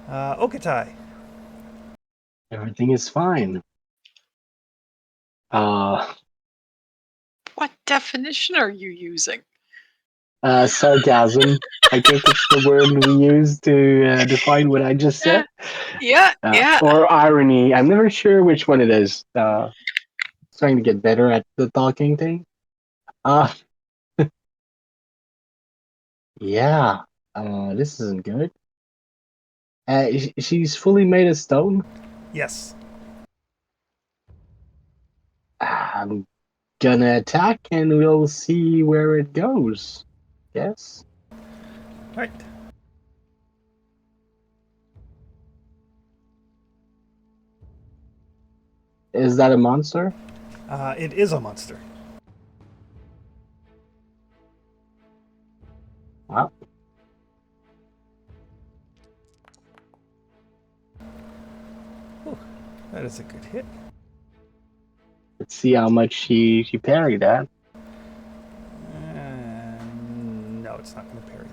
Okatai. Everything is fine. What definition are you using? Sarcasm. I think it's the word we use to define what I just said. Yeah. Or irony. I'm never sure which one it is. Trying to get better at the talking thing. Yeah. This isn't good. She's fully made of stone. Yes. I'm gonna attack and we'll see where it goes. Yes. Right. Is that a monster? It is a monster. Wow. Ooh, that is a good hit. Let's see how much she parried that. No, it's not going to parry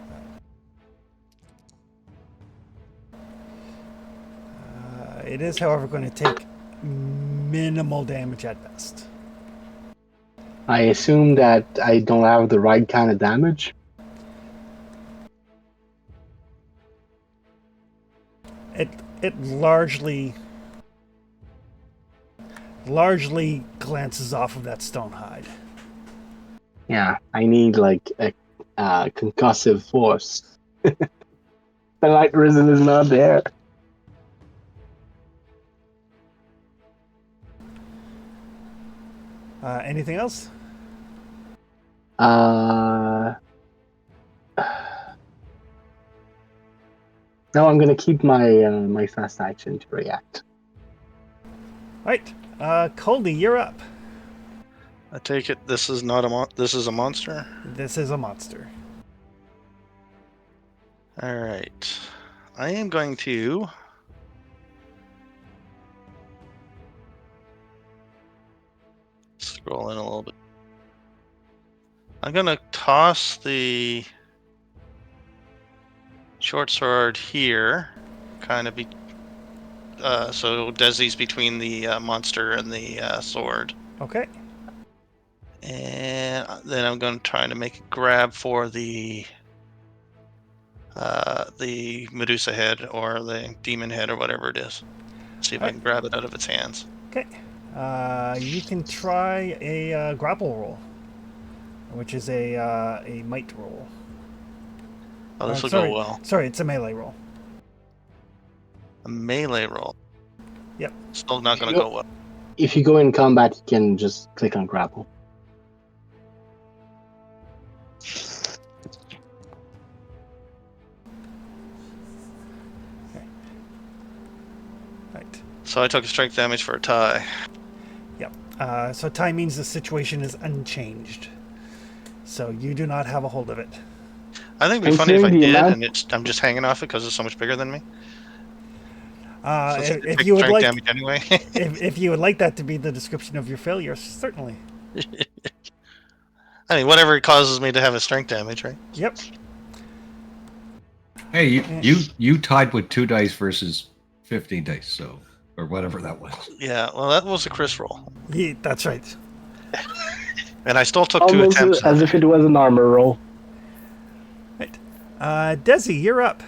that. It is, however, going to take minimal damage at best. I assume that I don't have the right kind of damage. It largely glances off of that stone hide. Yeah, I need like a concussive force. The light risen is not there. Anything else? No, I'm gonna keep my my fast action to react. Right. Coldy, you're up. I take it this is not this is a monster. This is a monster. All right. I am going to scroll in a little bit. I'm gonna toss the short sword here, kind of be. So Desi's between the monster and the sword, Okay. and then I'm going to try to make a grab for the Medusa head or the demon head or whatever it is. See if I can grab it out of its hands. Okay. You can try a grapple roll, which is a might roll. Oh, this will sorry, go well. Sorry, it's a melee roll. A melee roll. Yep. Still not going to Yep. go well. If you go in combat, you can just click on grapple. Right. So I took a strength damage for a tie. Yep. So tie means the situation is unchanged. So you do not have a hold of it. I think it'd be funny if I Considering the did, amount- and I'm just hanging off it because it's so much bigger than me. So If take you would strength like, damage anyway. if you would like that to be the description of your failure, certainly. I mean, whatever it causes me to have a strength damage, right? Yep. Hey, you tied with 2 dice versus 15 dice, so or whatever that was. Yeah. Well, that was a Chris roll, Yeah, that's right. and I still took 2 Almost attempts. as if it was an armor roll. Right. Desi, you're up.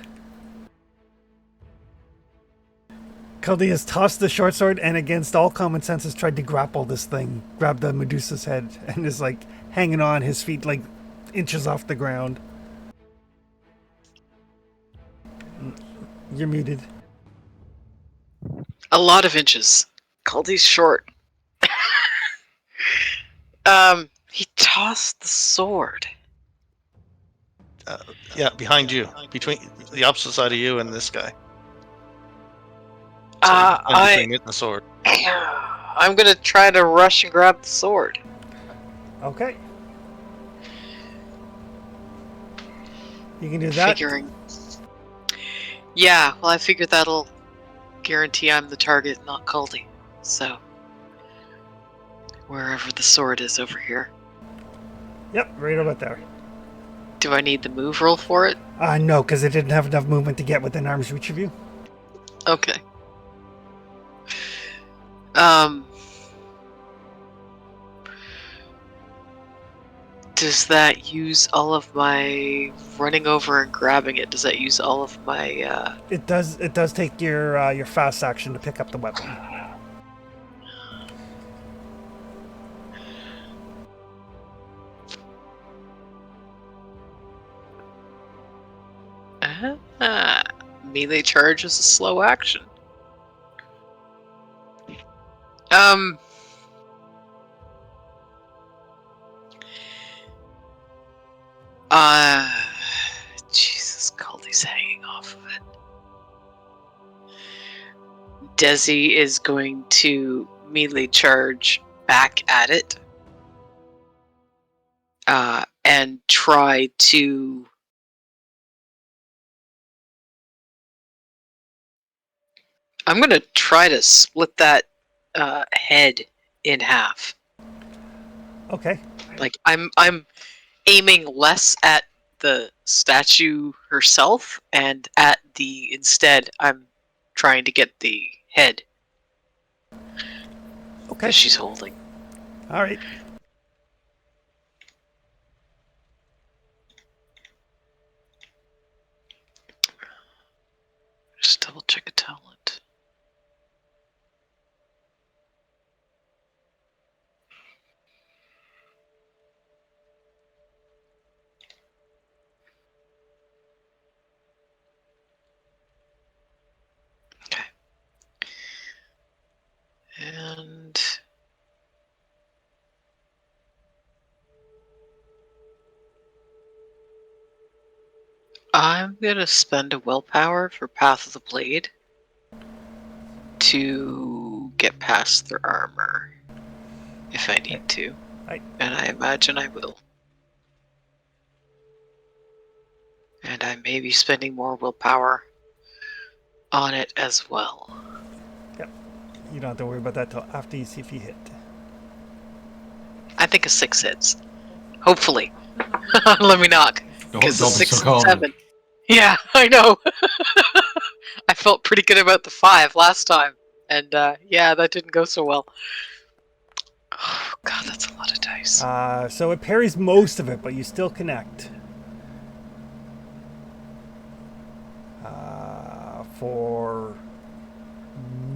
Cody has tossed the short sword and against all common sense has tried to grapple this thing, grab the Medusa's head, and is like hanging on, his feet like inches off the ground. You're muted. A lot of inches. Caldy's short. He tossed the sword. Yeah, behind you, between the opposite side of you and this guy. So between it and the sword. I'm gonna try to rush and grab the sword. Okay. You can do that. Figuring. Yeah, well, I figured that'll guarantee I'm the target, not Caldy. So, wherever the sword is over here. Yep, right about there. Do I need the move roll for it? No, because it didn't have enough movement to get within arm's reach of you. Okay. Does that use all of my running over and grabbing it? Does that use all of my It does. It does take your fast action to pick up the weapon. melee charge is a slow action? Jesus, Caldy's hanging off of it. Desi is going to melee charge back at it. And try to I'm gonna try to split that head in half. Okay. Like I'm aiming less at the statue herself and at the instead I'm trying to get the head Okay. that she's holding. All right. Just double check a talent. Okay. And I'm gonna spend a willpower for Path of the Blade to get past their armor if I need to. Right. And I imagine I will. And I may be spending more willpower on it as well. You don't have to worry about that till after you see if you hit. I think a 6 hits. Hopefully. Let me knock. Don't Because a be 6 so and calm. 7. Yeah, I know. I felt pretty good about the 5 last time, and yeah, that didn't go so well. Oh god, that's a lot of dice. So it parries most of it, but you still connect. For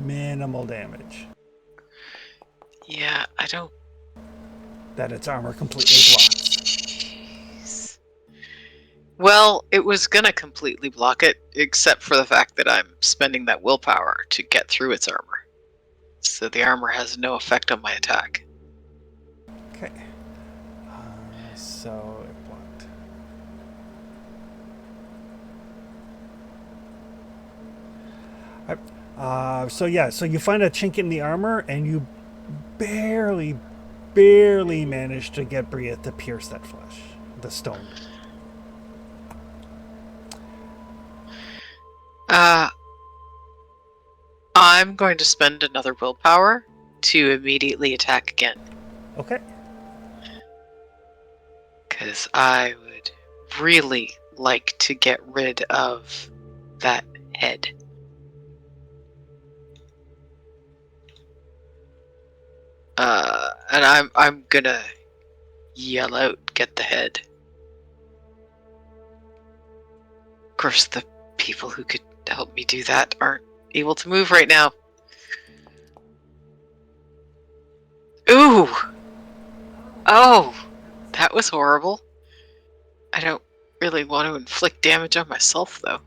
minimal damage. Yeah, I don't. That its armor completely blocks. Jeez. Well, it was gonna completely block it, except for the fact that I'm spending that willpower to get through its armor. So the armor has no effect on my attack. Okay. So it blocked. So yeah, so you find a chink in the armor, and you barely manage to get Bria to pierce that flesh, the stone. I'm going to spend another willpower to immediately attack again. Okay. Because I would really like to get rid of that head. And I'm gonna yell out, "Get the head!" Of course, the people who could help me do that aren't able to move right now. Ooh! Oh! That was horrible. I don't really want to inflict damage on myself, though.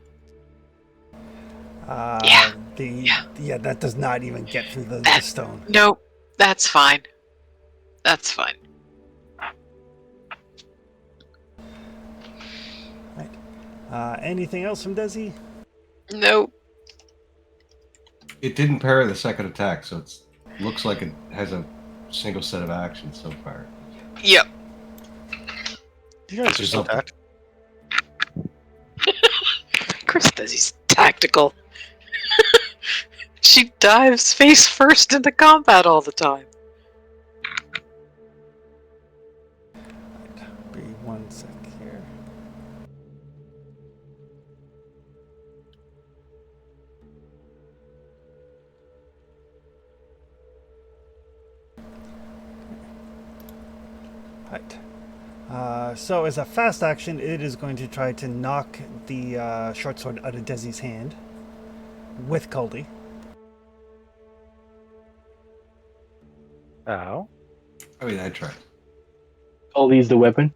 Yeah. Yeah, that does not even get through the stone. Nope. That's fine. That's fine. Right. Anything else from Desi? Nope. It didn't parry the second attack, so it looks like it has a single set of actions so far. Yep. You guys are Which is so up- tact. Chris does. He's tactical. She dives face first into combat all the time. Be 1 sec here. Right. So as a fast action, it is going to try to knock the short sword out of Desi's hand with Caldy. Ow. I mean, I tried. All these the weapon.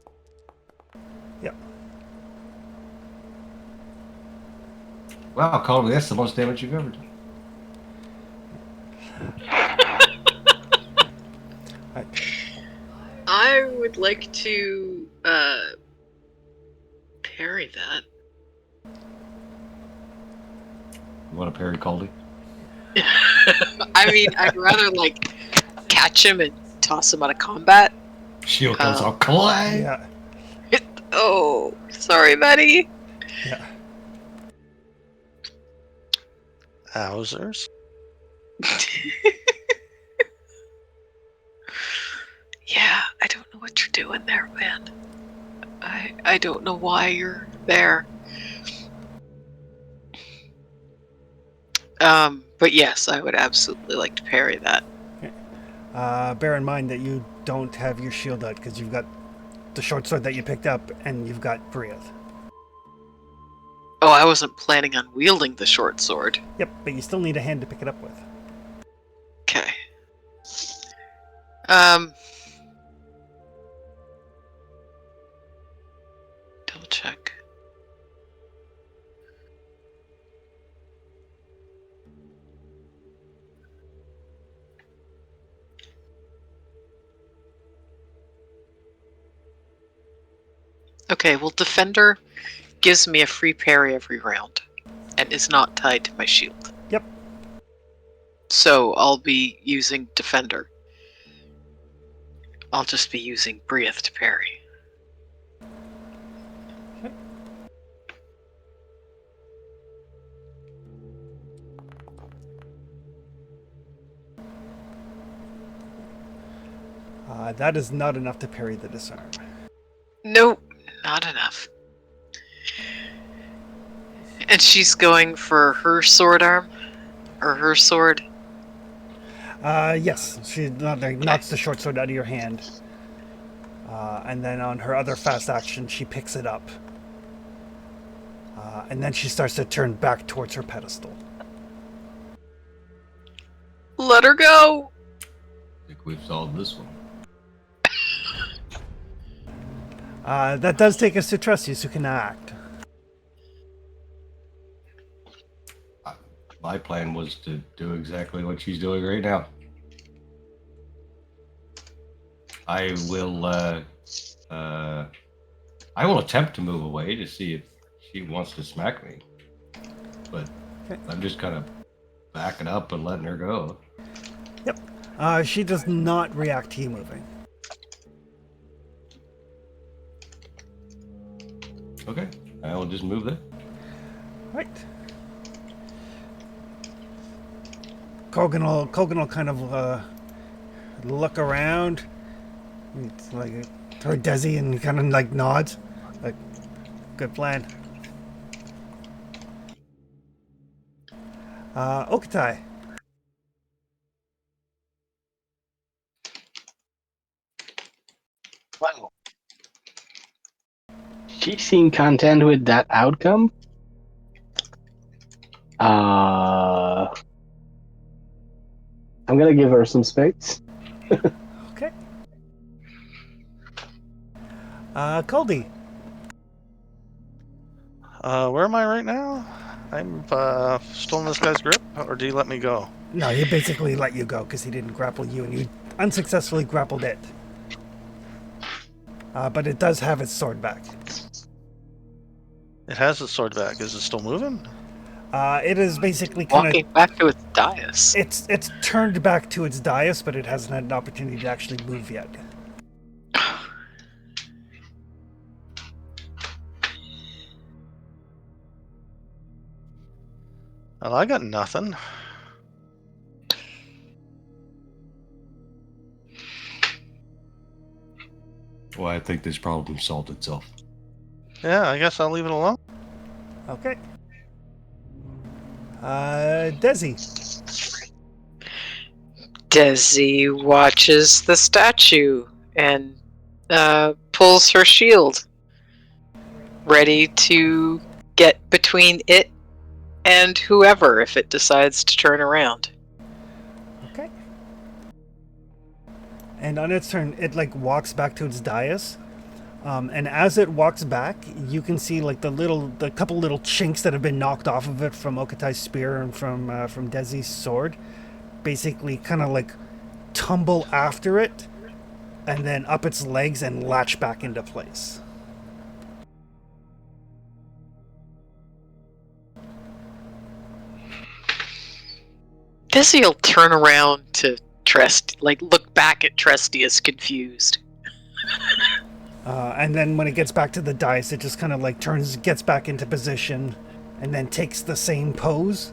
Yep. Wow, Colby, that's the most damage you've ever done. Right. I would like to parry that. You want to parry Colby? I mean, I'd rather like catch him and toss him out of combat. Shield comes off. Clang! Yeah. Oh, sorry, buddy. Yeah. Wowzers. Yeah, I don't know what you're doing there, man. I don't know why you're there. But yes, I would absolutely like to parry that. Bear in mind that you don't have your shield out because you've got the short sword that you picked up and you've got Briath. Oh, I wasn't planning on wielding the short sword. Yep, but you still need a hand to pick it up with. Okay. Double check. Okay, well, Defender gives me a free parry every round and is not tied to my shield. Yep. So I'll be using Defender. I'll just be using Briath to parry. That is not enough to parry the disarm. Nope, not enough. And she's going for her sword arm? Or her sword? Yes, she knocks the short sword out of your hand. And then on her other fast action, she picks it up. And then she starts to turn back towards her pedestal. Let her go! I think we've solved this one. That does take us to Trustius, who can act. My plan was to do exactly what she's doing right now. I will attempt to move away to see if she wants to smack me. But Okay. I'm just kind of backing up and letting her go. Yep. She does not react to you moving. Okay, I will just move there. Right. Kogan will kind of look around. It's like toward Desi and kind of like nods. Like, good plan. Okatai. Wow. She seemed content with that outcome. I'm gonna give her some space. Okay. Caldy. Where am I right now? I'm still in this guy's grip, or do you let me go? No, he basically let you go because he didn't grapple you, and you unsuccessfully grappled it. But it does have its sword back. It has its sword back. Is it still moving? It is basically kind Walking of back to its dais. it's turned back to its dais, but it hasn't had an opportunity to actually move yet. Well, I got nothing. Well, I think this problem solved itself. Yeah, I guess I'll leave it alone. Okay. Desi. Desi watches the statue and pulls her shield, ready to get between it and whoever if it decides to turn around. Okay. And on its turn, it like walks back to its dais. And as it walks back, you can see like the couple little chinks that have been knocked off of it from Okatai's spear and from Desi's sword, basically kind of like tumble after it, and then up its legs and latch back into place. Desi'll turn around to Trest, like look back at Tresty as confused. And then when it gets back to the dice, it just kind of like gets back into position, and then takes the same pose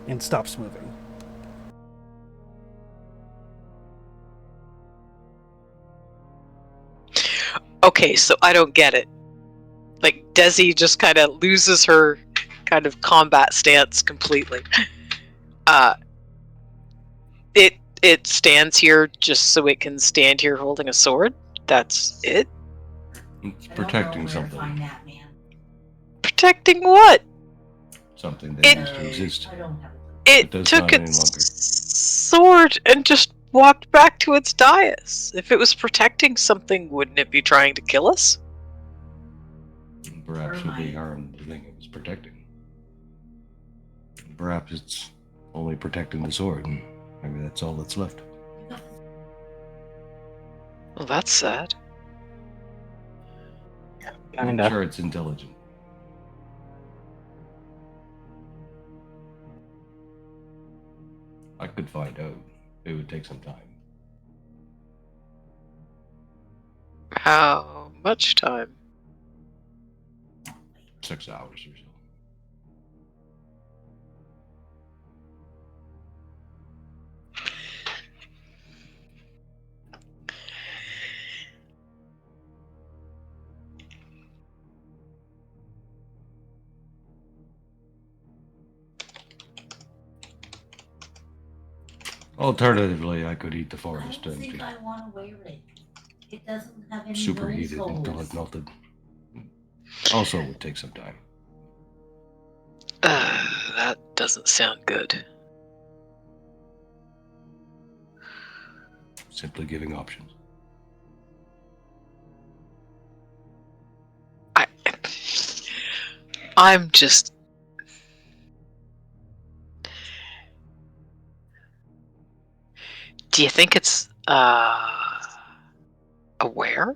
and stops moving. Okay, so I don't get it. Like, Desi just kind of loses her kind of combat stance completely. It stands here just so it can stand here holding a sword? That's it? It's I don't know protecting where to something. find that, man. Protecting what? Something that used to exist. I don't have It does took not any its longer. sword and just walked back to its dais. If it was protecting something, wouldn't it be trying to kill us? Perhaps it'll be harmed the thing it was protecting. Perhaps it's only protecting the sword, and maybe that's all that's left. Well, that's sad. I'm Kinda. sure it's intelligent. I could find out. It would take some time. How much time? 6 hours or so. Alternatively, I could eat the I forest don't and think be I want to wear it. It doesn't have any superheated nose until holes. it melted. Also, it would take some time. That doesn't sound good. Simply giving options. I'm just. Do you think it's aware?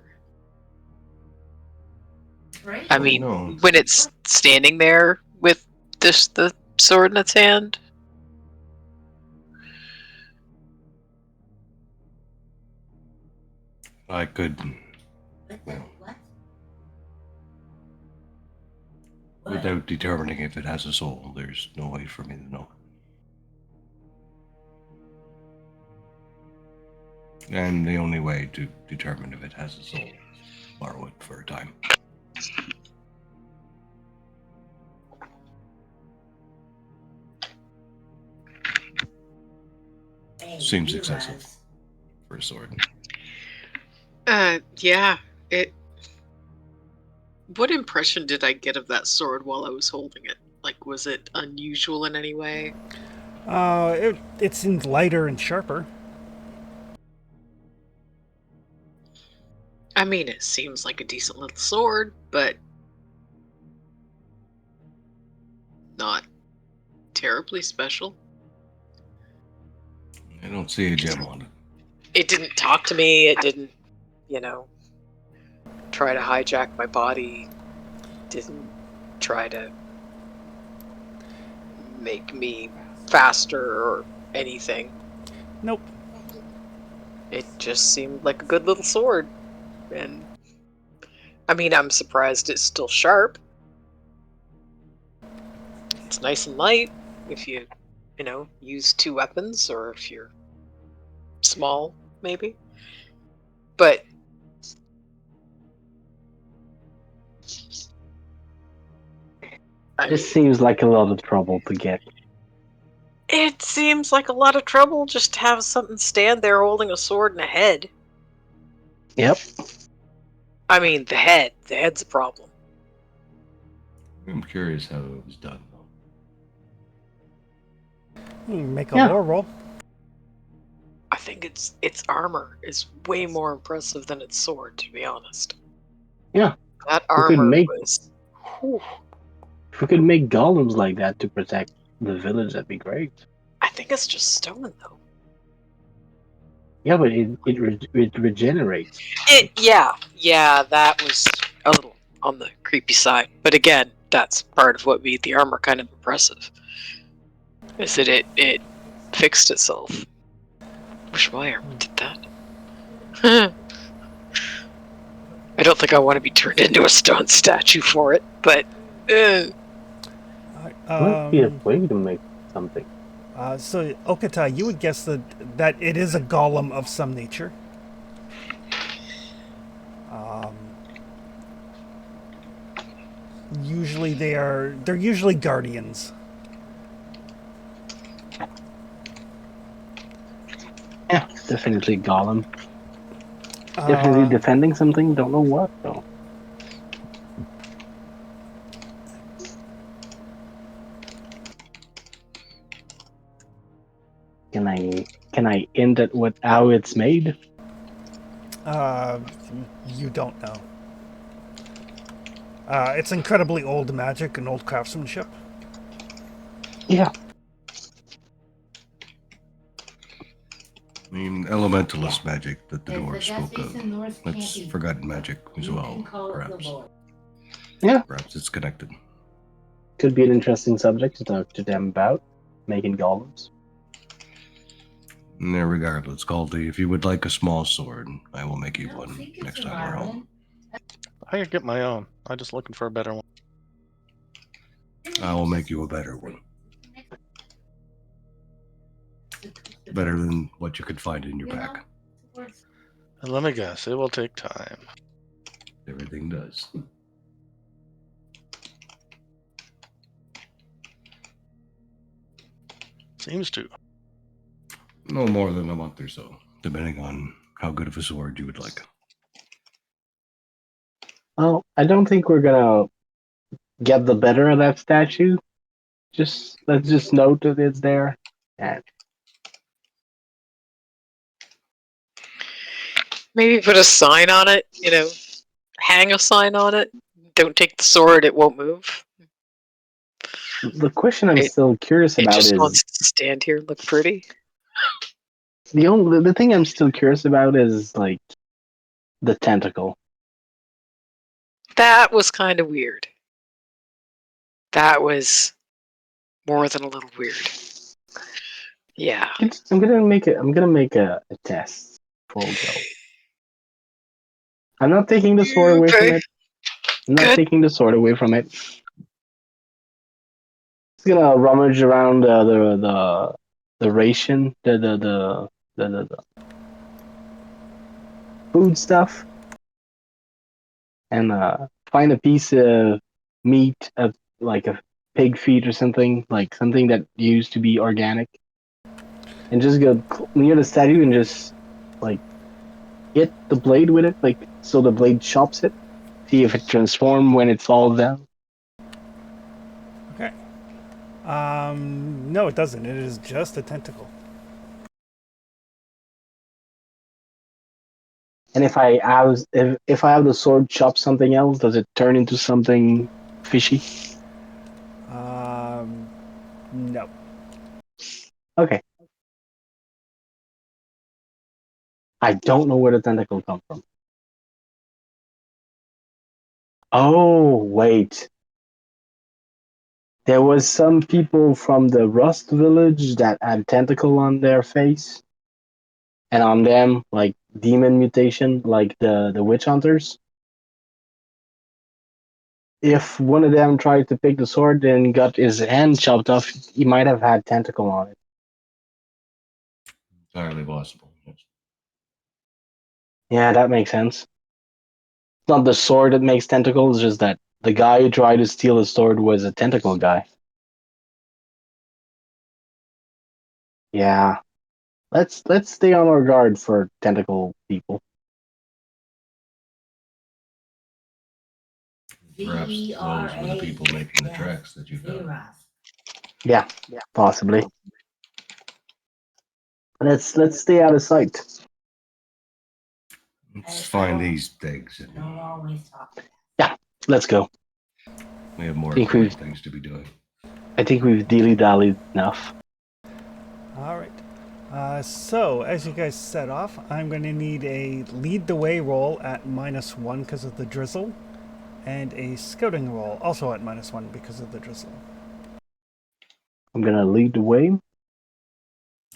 Right? I mean, No. when it's standing there with the sword in its hand. I could, What? What? without determining if it has a soul, there's no way for me to know. And the only way to determine if it has a soul is to borrow it for a time. Hey, Seems you excessive. guys. For a sword. Yeah. What impression did I get of that sword while I was holding it? Like, was it unusual in any way? It seems lighter and sharper. I mean, it seems like a decent little sword, but not terribly special. I don't see a gem on it. It didn't talk to me. It didn't, try to hijack my body. Didn't try to make me faster or anything. Nope. It just seemed like a good little sword. And I mean, I'm surprised it's still sharp. It's nice and light if you use two weapons, or if you're small, maybe. But This seems like a lot of trouble to get. it seems like a lot of trouble just to have something stand there holding a sword and a head. Yep. I mean, the head's a problem. I'm curious how it was done, though. Make a Yeah. lore roll. I think its armor is way more impressive than its sword, to be honest. Yeah. That We could armor make- was. Whew. If we could make golems like that to protect the village, that'd be great. I think it's just stone, though. Yeah, but it regenerates. Yeah, that was a little on the creepy side. But again, that's part of what made the armor kind of impressive. Is that it fixed itself. Wish my armor did that. I don't think I want to be turned into a stone statue for it, but Might be a way to make something. So Okata, you would guess that it is a golem of some nature. Usually they're usually guardians. Yeah, definitely golem. Definitely defending something. Don't know what though. Can I hint at how it's made? You don't know. It's incredibly old magic and old craftsmanship. Yeah. I mean, elementalist magic that the If dwarves gas spoke of. station North can't That's be forgotten magic as you well, can call it the perhaps. Lord. Perhaps it's connected. Could be an interesting subject to talk to them about. Making golems. In their regard, let's call the. If you would like a small sword, I will make I you don't one think it's next an time we're home. I could get my own. I'm just looking for a better one. I will make you a better one. Better than what you could find in your pack. And let me guess, it will take time. Everything does. Seems to. No more than a month or so, depending on how good of a sword you would like. Well, I don't think we're gonna get the better of that statue. Just let's just note that it's there. And Maybe put a sign on it, hang a sign on it. Don't take the sword, it won't move. the question I'm It- still curious It about just is wants to stand here and look pretty. the thing I'm still curious about is like the tentacle. That was kind of weird. That was more than a little weird. Yeah. I'm gonna make a test before we go. I'm not taking the sword away from Okay. it. I'm not Good. taking the sword away from it. Just gonna rummage around the ration, the food stuff, and find a piece of meat, of like a pig feet or something, like something that used to be organic, and just go near the statue and just like hit the blade with it, like so the blade chops it. See if it transforms when it falls down. Okay. No, it doesn't. It is just a tentacle. And if I have the sword chop something else, does it turn into something fishy? No. Okay. I don't know where the tentacle come from. Oh, wait. There was some people from the Rust village that had tentacle on their face. And on them, like demon mutation, like the witch hunters. If one of them tried to pick the sword and got his hand chopped off, he might have had tentacle on it. Entirely possible. Yes. Yeah, that makes sense. It's not the sword that makes tentacles, just that the guy who tried to steal the sword was a tentacle guy. Yeah. Let's stay on our guard for tentacle people. Perhaps those were the people making the tracks that you found. Yeah, possibly. Let's stay out of sight. Let's find these things. And Don't always talk. Let's go. we have more Think we've- important things to be doing. I think we've dilly-dallied enough. All right. So, as you guys set off, I'm going to need a lead the way roll at -1 because of the drizzle, and a scouting roll also at -1 because of the drizzle. I'm gonna lead the way.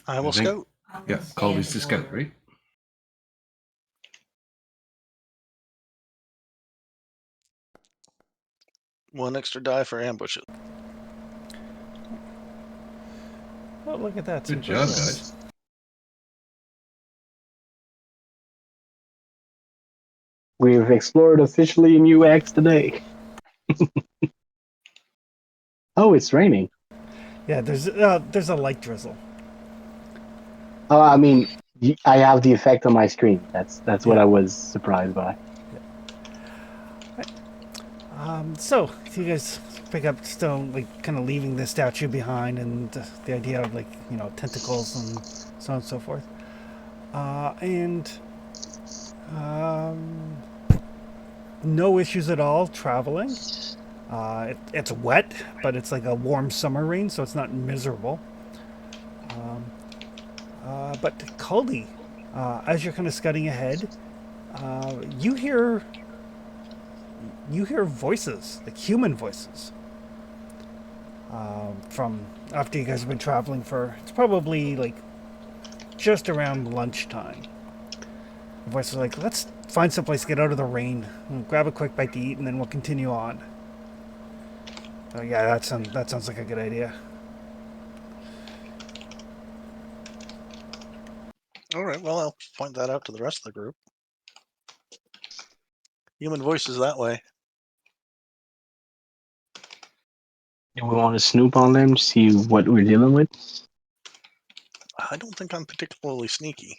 I will I think- scout. Yeah, call these to scout, right? One extra die for ambushes. Oh, look at that. some Good job, rolls. guys. We've explored officially in UX today. Oh, it's raining. Yeah, there's a light drizzle. Oh, I mean, I have the effect on my screen. That's what Yeah. I was surprised by. So you guys pick up still like kind of leaving the statue behind and the idea of like tentacles and so on and so forth. And no issues at all traveling. It's wet, but it's like a warm summer rain, so it's not miserable. But Caldy, as you're kind of scudding ahead, you hear voices, like human voices, from after you guys have been traveling for, it's probably like just around lunchtime. The voices are like, let's find someplace to get out of the rain, and grab a quick bite to eat, and then we'll continue on. Oh yeah, that sounds like a good idea. All right. Well, I'll point that out to the rest of the group. Human voices that way. Do we want to snoop on them, see what we're dealing with? I don't think I'm particularly sneaky.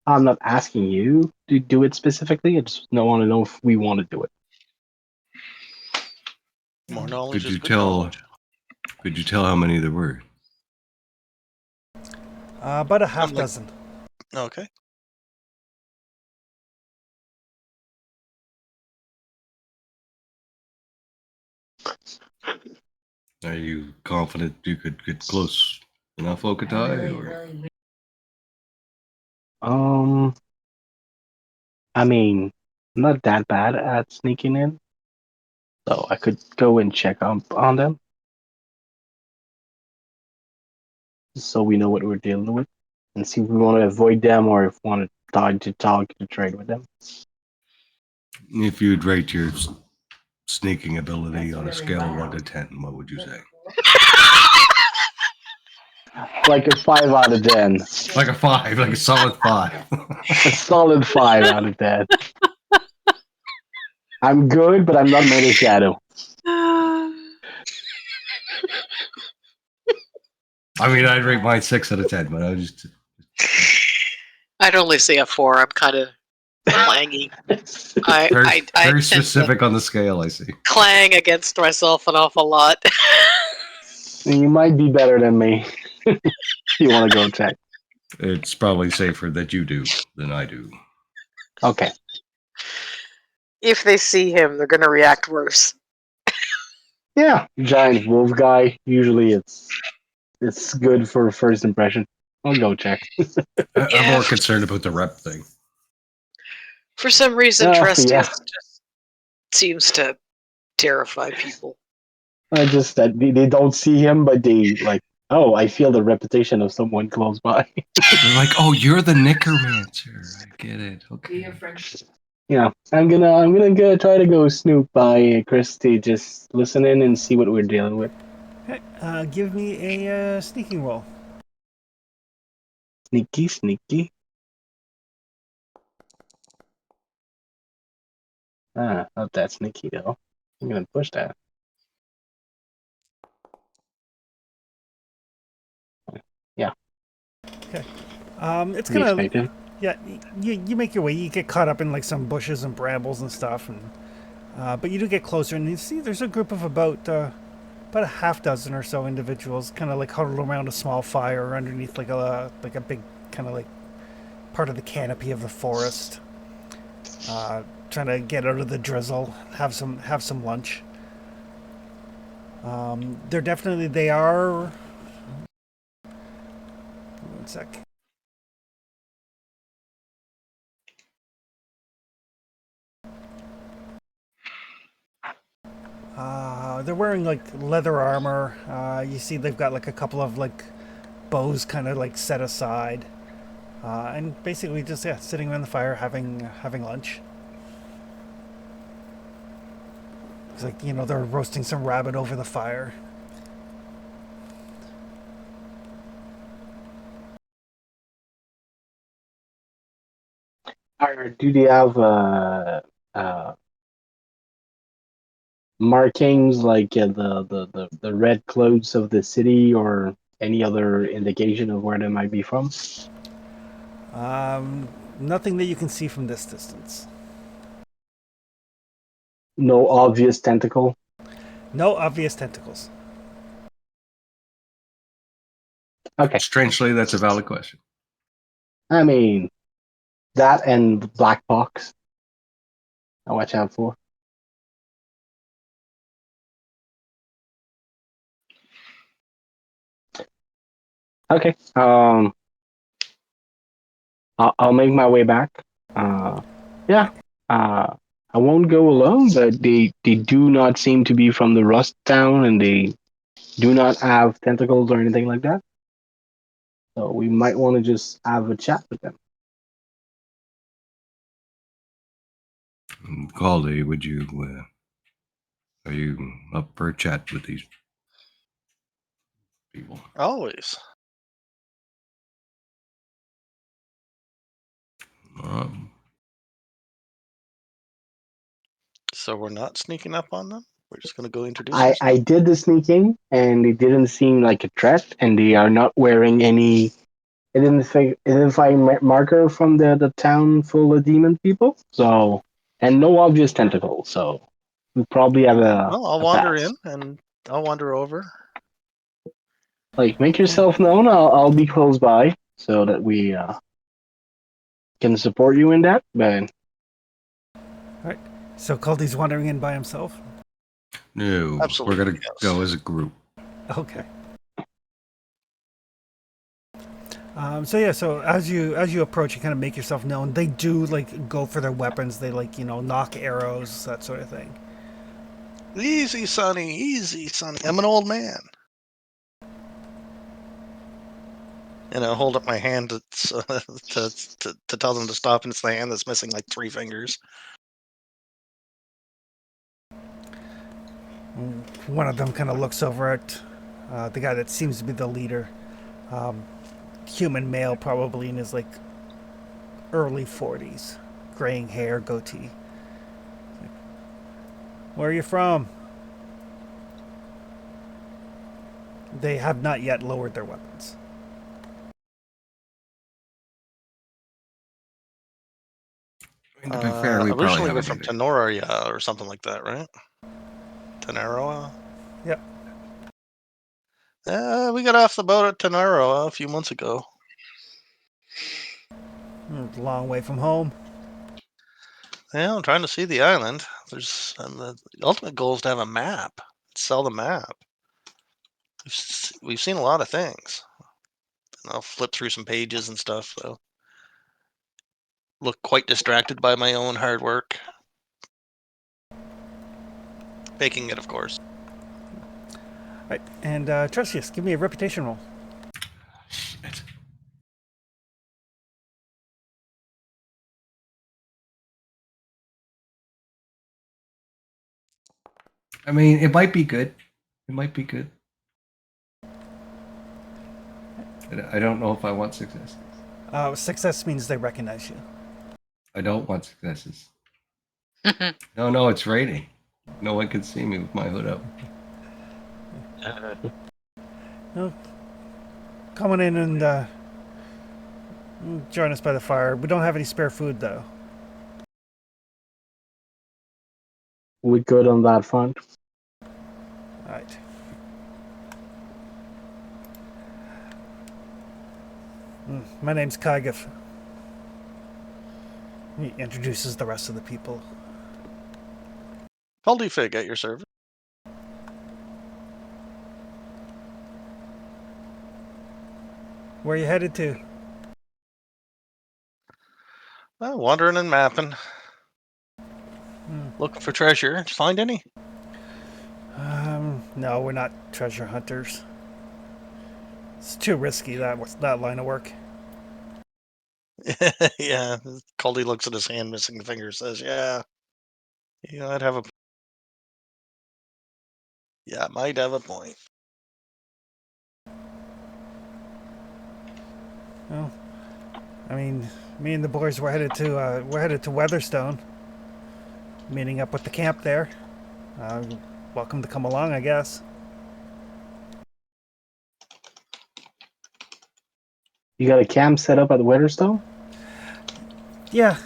I'm not asking you to do it specifically. I just don't want to know if we want to do it. More knowledge Could is you good tell? knowledge. Could you tell how many there were? About a half like- dozen. Okay. Are you confident you could get close enough, Okatai? Or I mean, I'm not that bad at sneaking in, so I could go and check up on them, so we know what we're dealing with, and see if we want to avoid them or if we want to talk to trade with them. if you'd rate your sneaking ability on a scale of 1 to 10, what would you say? Like a 5 out of 10. Like a 5, like a solid 5. A solid 5 out of 10. I'm good, but I'm not Meta Shadow. I mean, I'd rate mine 6 out of 10, but I was just. I'd only say a 4. I'm kind of clangy. Very, I very tend to specific on the scale, I see. clang against myself an awful lot. You might be better than me. You want to go check? It's probably safer that you do than I do. Okay. If they see him, they're going to react worse. Yeah, giant wolf guy. Usually, it's good for first impression. I'll go check. I'm Yeah. more concerned about the rep thing. For some reason, Yeah. Trestius just seems to terrify people. I just that they don't see him, but they like. Oh, I feel the reputation of someone close by. They're like, oh, you're the Necromancer. I get it. Do Okay. your friend. Yeah, I'm gonna go try to go snoop by Christy, just listen in and see what we're dealing with. Okay, give me a sneaking roll. Sneaky, sneaky. Not that sneaky though. I'm gonna push that. Yeah, It's pretty kind of expected. yeah. You make your way. You get caught up in like some bushes and brambles and stuff, and but you do get closer, and you see there's a group of about a half dozen or so individuals, kind of like huddled around a small fire underneath like a big kind of like part of the canopy of the forest, trying to get out of the drizzle, have some lunch. They are. One sec. They're wearing like leather armor. You see they've got like a couple of like bows kind of like set aside, and basically just sitting around the fire having lunch. It's like they're roasting some rabbit over the fire. Do they have markings like the red clothes of the city or any other indication of where they might be from? Nothing that you can see from this distance. No obvious tentacle. No obvious tentacles. Okay, Strangely, that's a valid question. I mean that and black box. I'll watch out for. Okay. I'll make my way back. Yeah. I won't go alone, but they do not seem to be from the Rust Town, and they do not have tentacles or anything like that. So we might want to just have a chat with them. Caldy, would you? Are you up for a chat with these people? Always. Um, So we're not sneaking up on them? We're just gonna go introduce I ourselves. did the sneaking, and it didn't seem like a threat, and they are not wearing any identifying marker from the town full of demon people. So, and no obvious tentacles. So, we probably have Well, I'll a wander pass. in and I'll wander over. Like, make yourself known. I'll be close by so that we can support you in that. But So Caldy's wandering in by himself. No, Absolutely, we're gonna yes. go as a group. Okay. So yeah, so as you approach, you kind of make yourself known. They do like go for their weapons. They like knock arrows, that sort of thing. Easy, Sonny. Easy, Sonny. I'm an old man. And I hold up my hand to tell them to stop, and it's the hand that's missing like 3 fingers. One of them kind of looks over at the guy that seems to be the leader. Human male, probably in his like early 40s, graying hair, goatee. Where are you from? They have not yet lowered their weapons. I mean, to be fair, we probably Originally we're haven't from either. Tenoria or something like that, right? Tenaroa? Yep. We got off the boat at Tenaroa a few months ago. A long way from home. Yeah, I'm trying to see the island. The ultimate goal is to have a map. Sell the map. We've seen a lot of things. And I'll flip through some pages and stuff, so look quite distracted by my own hard work. Baking it, of course. Right. And Trustius, give me a reputation roll. Shit. I mean, it might be good. It might be good. I don't know if I want successes. Success means they recognize you. I don't want successes. No, it's raining. No one can see me with my hood up. Coming in and join us by the fire. We don't have any spare food though. we're good on that front. All right. My name's Kygif. He introduces the rest of the people. Fig at your service. Where are you headed to? Wandering and mapping. Looking for treasure. Did you find any? No, we're not treasure hunters. It's too risky, that line of work. Yeah. Caldy looks at his hand missing the finger, says, yeah, I'd have a... Yeah, might have a point. Well, I mean, me and the boys were headed to Weatherstone, meeting up with the camp there. Welcome to come along, I guess. You got a camp set up at Weatherstone? Yeah.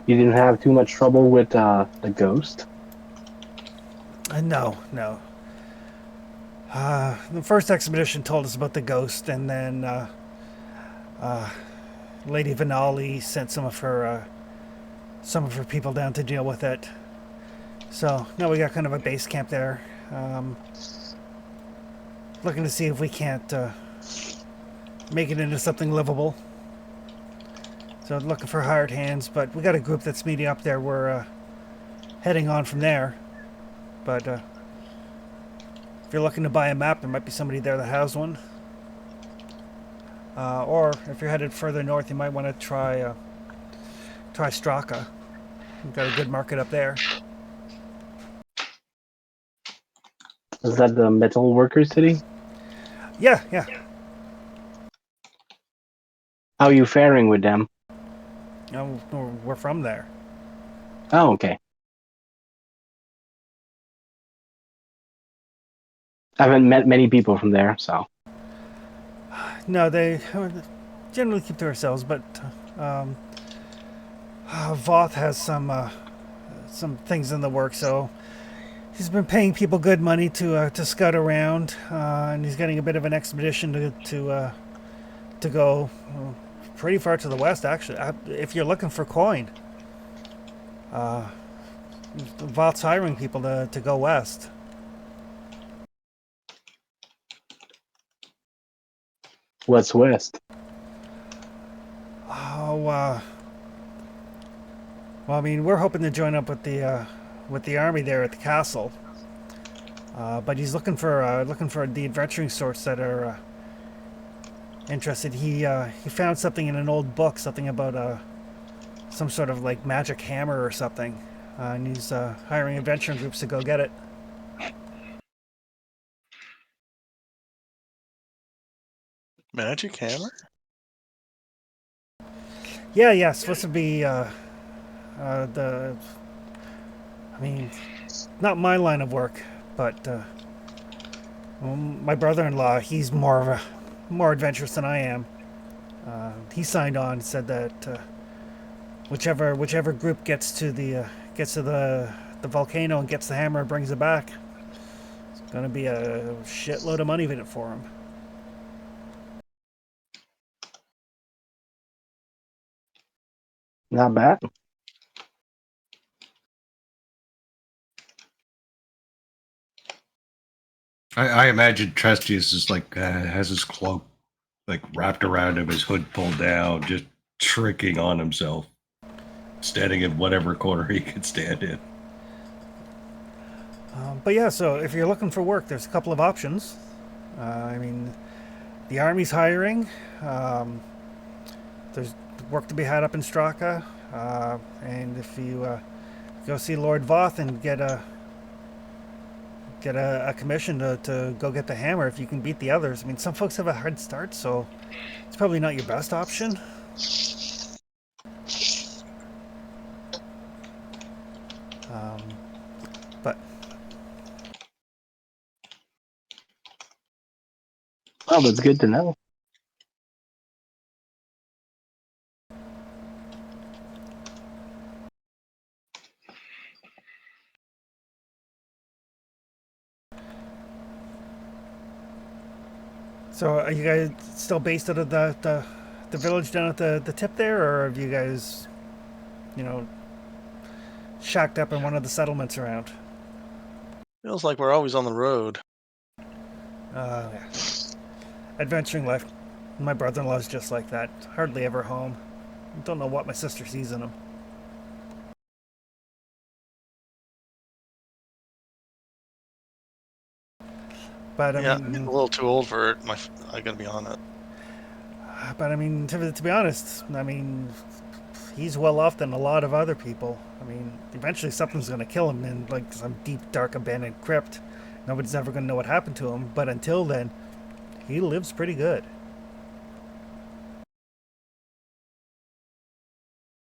You didn't have too much trouble with the ghost? No. The first expedition told us about the ghost, and then Lady Vanali sent some of her people down to deal with it. So now we got kind of a base camp there. Looking to see if we can't make it into something livable. So looking for hired hands, but we got a group that's meeting up there. We're heading on from there. But if you're looking to buy a map, there might be somebody there that has one. Or if you're headed further north, you might want to try Straka. We've got a good market up there. Is that the metal worker city? Yeah. How are you faring with them? No, we're from there. Oh, okay. I haven't met many people from there, so. No, they generally keep to ourselves, but um, Voth has some things in the works, so he's been paying people good money to scout around, and he's getting a bit of an expedition to go pretty far to the west. Actually, if you're looking for coin, Voth's hiring people to go west. What's west? Oh, well, I mean, we're hoping to join up with the army there at the castle. But he's looking for the adventuring sorts that are interested. He found something in an old book, something about some sort of like magic hammer or something, and he's hiring adventuring groups to go get it. Magic hammer? Yeah, yeah, it's supposed to be the. I mean, not my line of work, but my brother-in-law, he's more adventurous than I am. He signed on and said that whichever group gets to the volcano and gets the hammer and brings it back, it's gonna be a shitload of money in it for him. Not bad. I imagine Trestius is like has his cloak like wrapped around him, his hood pulled down, just tricking on himself, standing in whatever corner he could stand in. But yeah, so if you're looking for work, there's a couple of options. I mean, the army's hiring. There's work to be had up in Straka, and if you go see Lord Voth and get a commission to go get the hammer, if you can beat the others. I mean, some folks have a hard start, so it's probably not your best option. But Oh, that's good to know. so are you guys still based out of the village down at the tip there, or have you guys, shacked up in one of the settlements around? Feels like we're always on the road. Yeah. Adventuring life. My brother-in-law's just like that. Hardly ever home. Don't know what my sister sees in him. But I Yeah, mean, I'm a little too old for it. I gotta be on it. But I mean, to be honest, I mean, he's well off than a lot of other people. I mean, eventually something's going to kill him in like some deep, dark, abandoned crypt. Nobody's ever going to know what happened to him. But until then, he lives pretty good.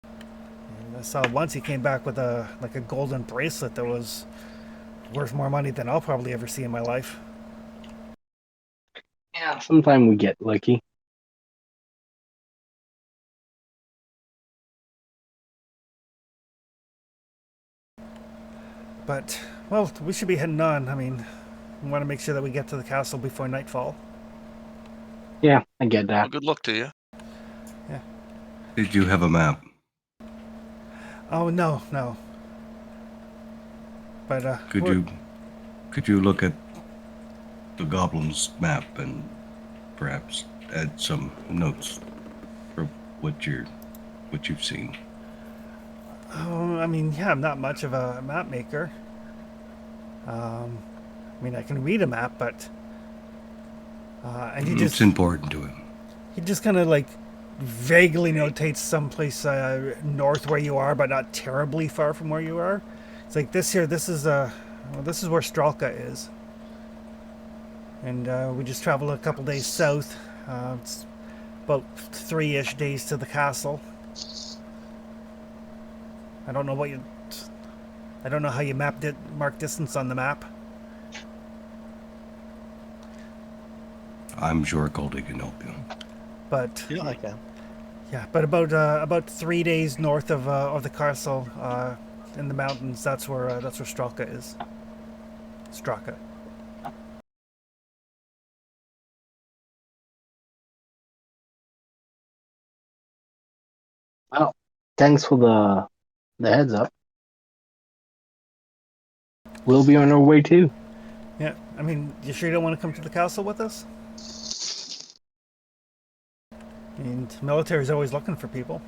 And I saw once he came back with a golden bracelet that was worth more money than I'll probably ever see in my life. Yeah, sometimes we get lucky. But, well, we should be heading on. I mean, we want to make sure that we get to the castle before nightfall. Yeah, I get Well, that. good luck to you. Did you have a map? Oh, no. But, Could you look at the goblin's map and perhaps add some notes for what you've seen? Oh, I mean, yeah, I'm not much of a map maker. I mean, I can read a map, but and It's important to him. he just kind of like vaguely notates someplace north where you are, but not terribly far from where you are. It's like this here. This is where Stralka is, and we just traveled a couple days south. It's about 3-ish days to the castle. I don't know what you. I don't know how you mark distance on the map. I'm sure Goldie can help you. But Yeah, I can. yeah, but about 3 days north of the castle, in the mountains, that's where Straka is. Straka. Well, thanks for the heads up. We'll be on our way too. Yeah, I mean, you sure you don't want to come to the castle with us? I mean, military's always looking for people.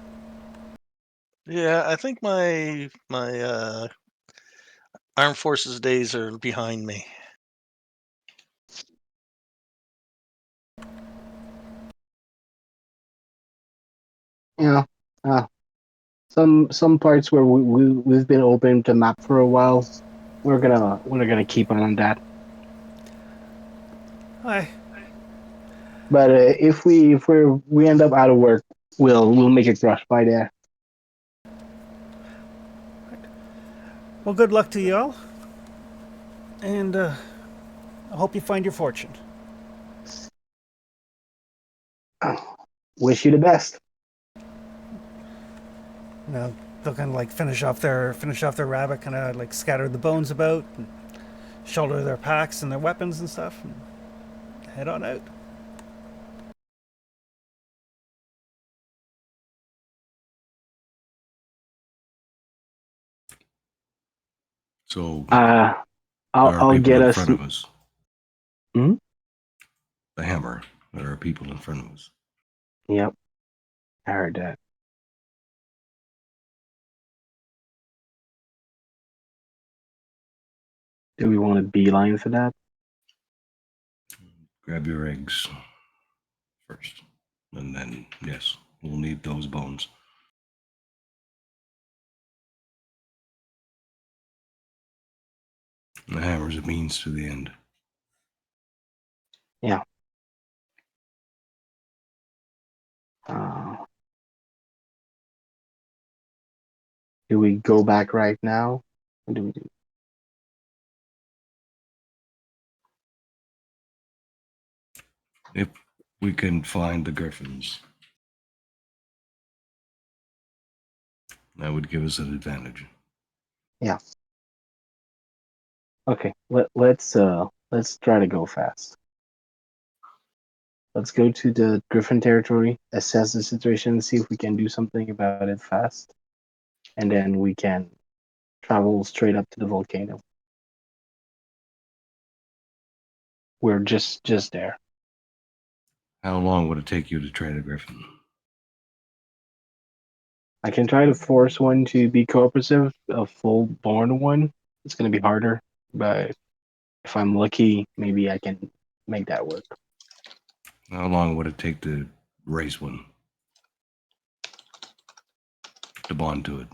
Yeah, I think my armed forces days are behind me. Yeah. Some parts where we've been open to map for a while. We're gonna keep on that. Hi. But if we end up out of work, we'll make it rush by there. Well, good luck to you all, and I hope you find your fortune. Wish you the best. You know, they'll kind of like finish off their rabbit, kind of like scatter the bones about, and shoulder their packs and their weapons and stuff, and head on out. So I'll there are I'll people get in us. front of us. Hmm? The hammer. There are people in front of us. Yep, I heard that. Do we want to beeline for that? Grab your eggs first. And then, yes, we'll need those bones. The hammer's a means to the end. Yeah. Uh, do we go back right now? What do we do? If we can find the griffins, that would give us an advantage. Okay, let's try to go fast. Let's go to the Griffin territory, assess the situation, see if we can do something about it fast, and then we can travel straight up to the volcano. We're just there. How long would it take you to train a griffin? I can try to force one to be cooperative, a full-born one. It's gonna be harder, but if I'm lucky, maybe I can make that work. How long would it take to raise one? To bond to it?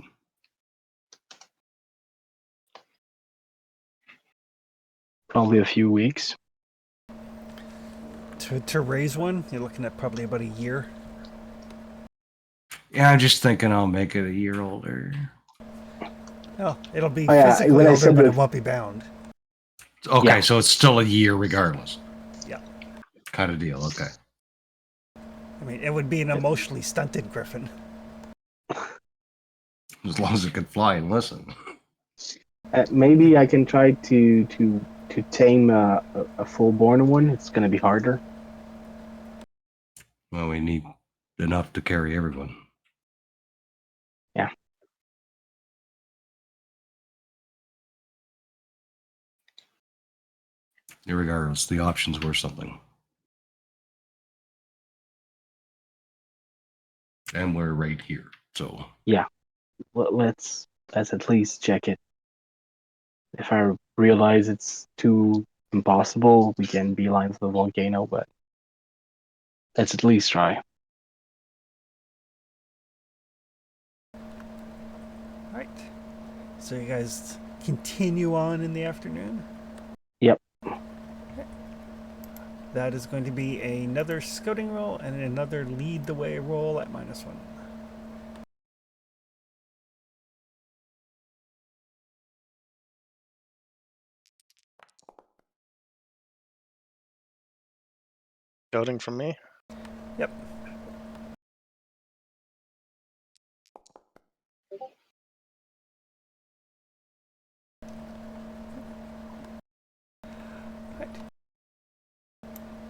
Probably a few weeks. To raise one, you're looking at probably about a year. Yeah, I'm just thinking I'll make it a year older. Oh, it'll be Oh, yeah, physically when I older, said but it that- won't be bound. Okay, Yeah. so it's still a year regardless. Yeah. Kind of deal, okay. I mean, it would be an emotionally stunted griffin. As long as it can fly and listen. Maybe I can try to tame a full-born one. It's gonna be harder. Well, we need enough to carry everyone. Yeah. Irregardless, the options were something. And we're right here, so Let's at least check it. If I realize it's too impossible, we can beeline for the volcano, but let's at least try. Right. So you guys continue on in the afternoon? Yep. Okay. That is going to be another scouting roll and another lead the way roll at -1. Scouting from me. Yep.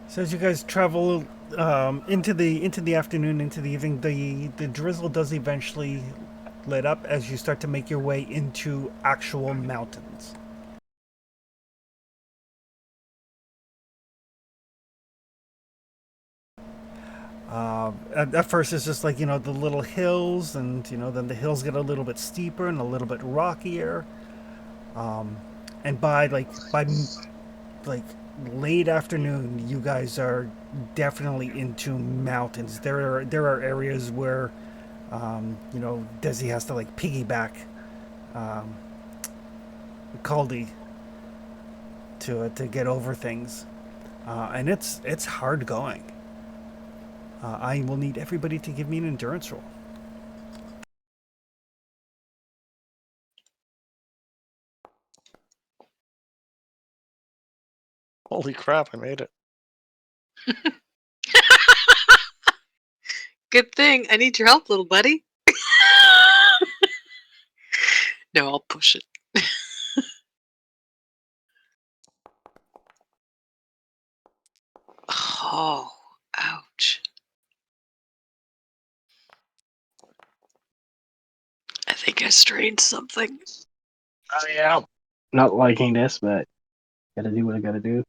So as you guys travel into the afternoon, into the evening, the drizzle does eventually let up as you start to make your way into actual mountains. At first, it's just like the little hills, and then the hills get a little bit steeper and a little bit rockier. And by like late afternoon, you guys are definitely into mountains. There are areas where Desi has to like piggyback Caldi to get over things, and it's hard going. I will need everybody to give me an endurance roll. Holy crap! I made it. Good thing. I need your help, little buddy. No, I'll push it. Oh, ouch. I think I strained something. Oh yeah. Not liking this, but gotta do what I gotta do.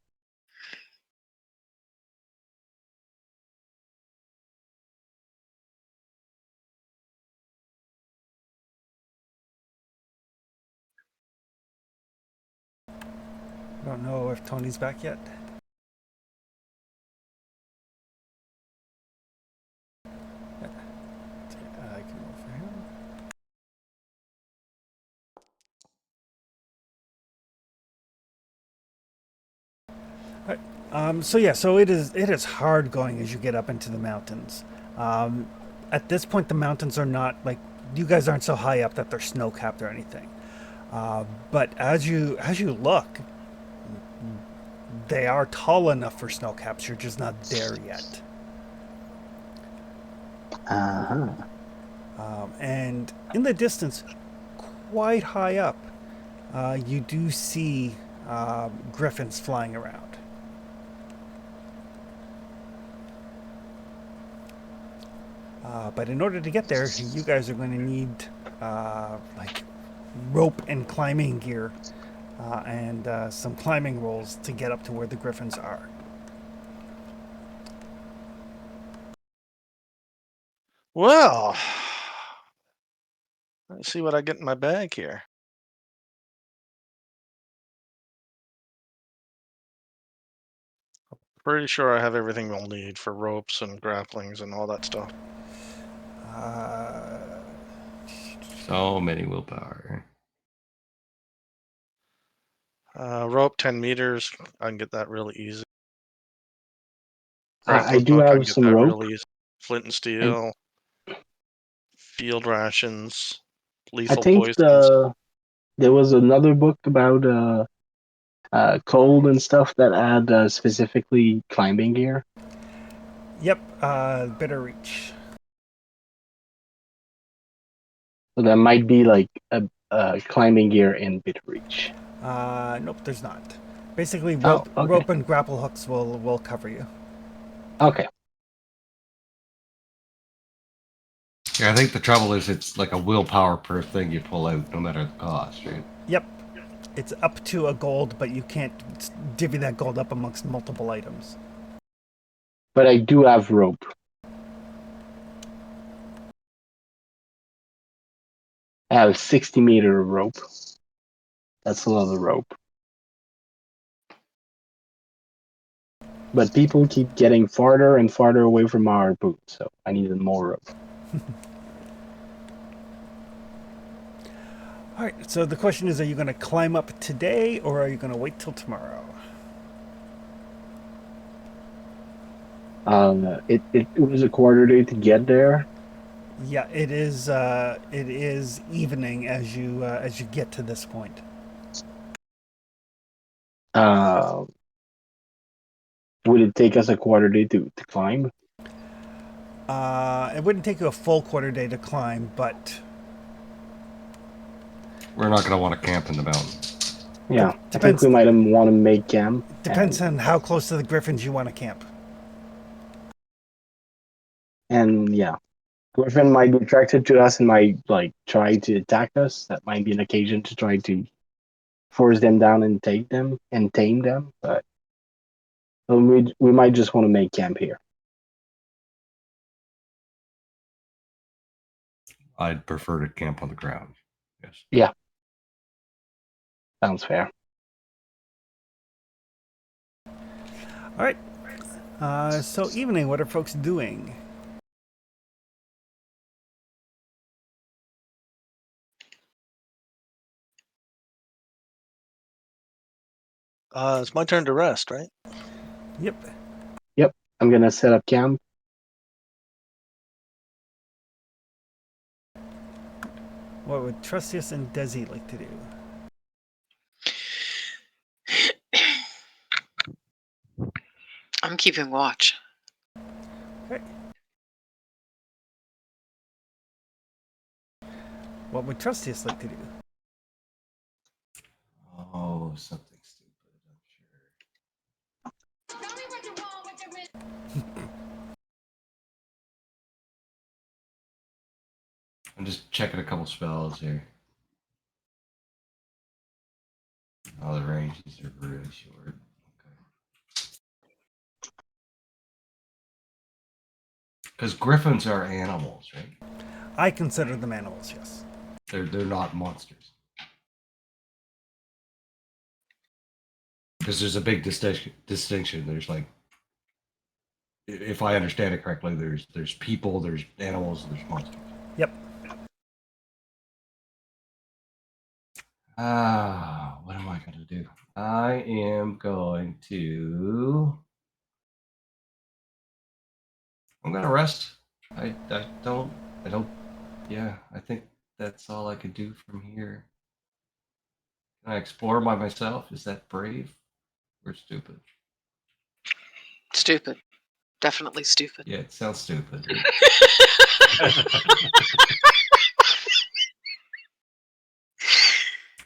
I don't know if Tony's back yet. I can roll for him. So it is hard going as you get up into the mountains. At this point, the mountains are not like you guys aren't so high up that they're snow capped or anything. But as you look, they are tall enough for snow caps. You're just not there yet. Uh-huh. And in the distance, quite high up, you do see griffins flying around. But in order to get there, you guys are going to need like rope and climbing gear and some climbing rolls to get up to where the griffins are. Well, let's see what I get in my bag here. Pretty sure I have everything we'll need for ropes and grapplings and all that stuff. So many willpower. Rope 10 meters. I can get that really easy. I Grappling do hook, I can have get some that rope. really easy. Flint and steel. Field rations. I Lethal think poisons. there was another book about cold and stuff that had specifically climbing gear. Yep, Bitter Reach. So that might be like a climbing gear in Bitreach. Nope, there's not. Basically, Oh, okay. rope and grapple hooks will cover you. Okay. Yeah, I think the trouble is it's like a willpower per thing you pull out, no matter the cost, right? Yep, it's up to a gold, but you can't divvy that gold up amongst multiple items. But I do have rope. I have 60-meter rope. That's a lot of rope. But people keep getting farther and farther away from our boot, so I needed more rope. All right, so the question is, are you going to climb up today, or are you going to wait till tomorrow? It was a quarter day to get there. Yeah, it is evening as you get to this point. would it take us a quarter day to climb? It wouldn't take you a full quarter day to climb, but We're not going to want to camp in the mountain. Yeah, I think depends- we might want to make camp. depends on how close to the griffins you want to camp. And yeah, Griffin might be attracted to us and might like try to attack us. That might be an occasion to try to force them down and take them and tame them. But we might just want to make camp here. I'd prefer to camp on the ground. Yes. Sounds fair. All right. So evening. What are folks doing? It's my turn to rest, right? Yep. I'm gonna set up camp. What would Trustius and Desi like to do? I'm keeping watch. Okay. What would Trustius like to do? Oh, something stupid, I'm sure. I'm just checking a couple spells here. Oh, the ranges are really short. Okay. Because griffins are animals, right? I consider them animals. Yes. They're not monsters. Because there's a big distinction. There's like, if I understand it correctly, there's people, there's animals, and there's monsters. Yep. What am I going to do? I am going to. I'm going to rest. I don't. Yeah, I think that's all I could do from here. Can I explore by myself? Is that brave or stupid? Stupid. Definitely stupid. Yeah, it sounds stupid.